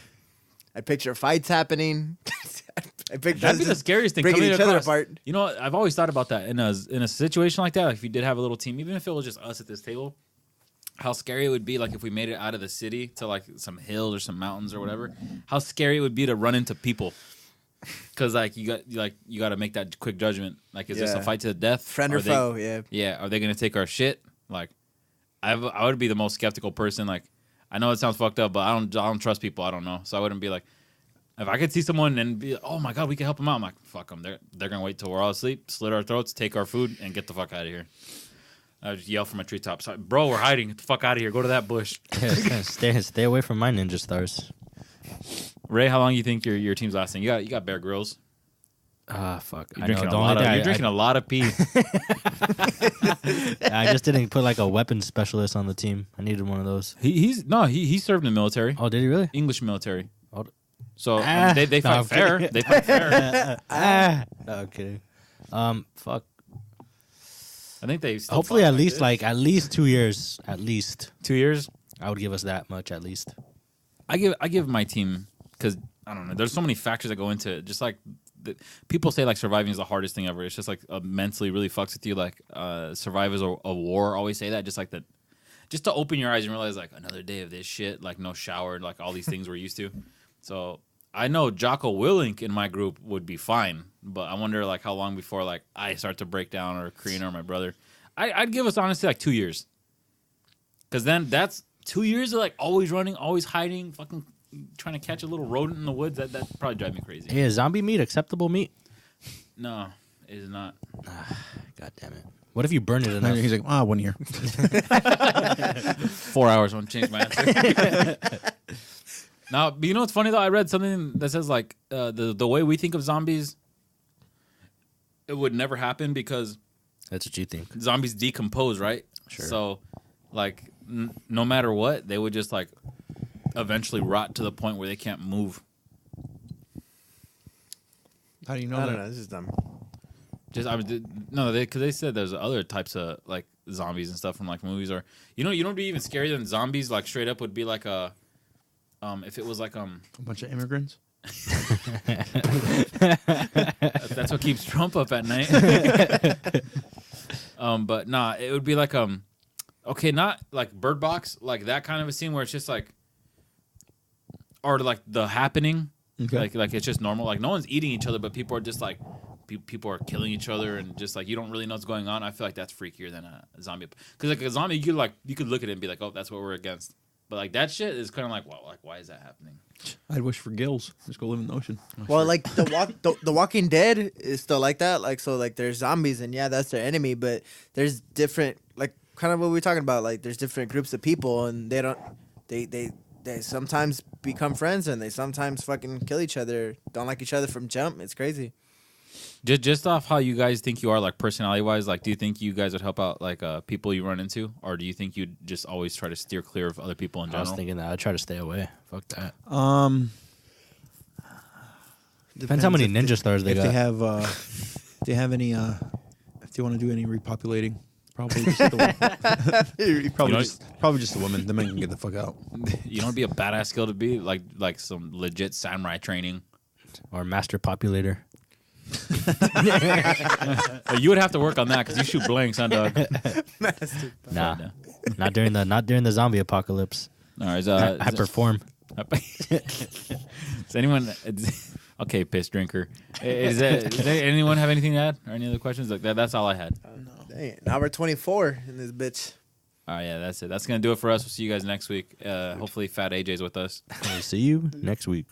I picture fights happening. I picture That'd be us the just scariest thing. breaking coming each other across. apart. You know, I've always thought about that in a situation like that. Like if you did have a little team, even if it was just us at this table, how scary it would be. Like if we made it out of the city to like some hills or some mountains or whatever. How scary it would be to run into people. Because like you got to make that quick judgment. Like is this a Yeah. fight to the death? Friend Are or they- foe? Yeah. Yeah, are they gonna take our shit? Like, I would be the most skeptical person. Like, I know it sounds fucked up, but I don't trust people. I don't know, so I wouldn't be like, if I could see someone and be, oh my god, we can help them out. I'm like, fuck them. They're gonna wait till we're all asleep, slit our throats, take our food, and get the fuck out of here. I would just yell from a treetop, "Sorry, bro, we're hiding. Get the fuck out of here. Go to that bush." Stay away from my ninja stars. Ray, how long you think your team's lasting? You got Bear Grylls. Ah, fuck. You're I know. drinking The a only lot. thing You're drinking a lot of pee. I just didn't put like a weapons specialist on the team. I needed one of those. he served in the military, Oh, did he really? English military. Oh, So they no, fight I'm fair. kidding. They fight fair. No, I'm kidding. Fuck. I think they still Hopefully, fight at like least this. like at least 2 years. At least 2 years. I would give us that much. At least. I give my team because I don't know. There's so many factors that go into it. Just like people say, like surviving is the hardest thing ever. It's just like mentally really fucks with you. Like survivors of a war always say that. Just like that, just to open your eyes and realize like another day of this shit. Like no shower, like all these things we're used to. So I know Jocko Willink in my group would be fine, but I wonder like how long before like I start to break down, or Karina or my brother. I'd give us honestly like 2 years, because then that's 2 years of like always running, always hiding, fucking trying to catch a little rodent in the woods. That probably drive me crazy. Hey, is zombie meat acceptable meat? No, it is not. God damn it! What if you burn it enough? He's like, 1 year. 4 hours won't change my answer. Now, but you know what's funny though? I read something that says like the way we think of zombies, it would never happen because That's what you think. zombies decompose, right? Sure. So, like, no matter what, they would just like eventually rot to the point where they can't move. How do you know I that? don't know. This is dumb. Just because they said there's other types of like zombies and stuff from like movies, or you know what would be even scarier than zombies? Like straight up would be like a if it was like A bunch of immigrants? that's what keeps Trump up at night. But nah, it would be like okay, not like Bird Box, like that kind of a scene where it's just like, or like The Happening, Okay. like it's just normal, like no one's eating each other, but people are just like people are killing each other, and just like you don't really know what's going on. I feel like that's freakier than a zombie, because like a zombie, you could look at it and be like, oh, that's what we're against. But like that shit is kind of like, well, like why is that happening? I'd wish for gills. Just go live in the ocean. Well, like the Walking Dead is still like that. Like so, like there's zombies, and yeah, that's their enemy. But there's different, like kind of what we're talking about. Like there's different groups of people, and they sometimes become friends, and they sometimes fucking kill each other. Don't like each other from jump. It's crazy. Just off how you guys think you are, like personality wise, like do you think you guys would help out like people you run into, or do you think you'd just always try to steer clear of other people in I general? was thinking that I'd try to stay away. Fuck that. Depends how many ninja stars they if got. they have, if they have any, if they want to do any repopulating, probably just the probably just the women. The men can get the fuck out. You know, it'd be a badass skill to be like some legit samurai training. Or master populator. You would have to work on that because you shoot blanks, huh, dog? Nah, not during the zombie apocalypse. All right, I perform. Does anyone? Okay, piss drinker. Does anyone have anything to add or any other questions? Like that's all I had. Dang, now we're 24 in this bitch. All right, yeah, that's it. That's gonna do it for us. We'll see you guys next week. Hopefully, Fat AJ's with us. We'll see you next week.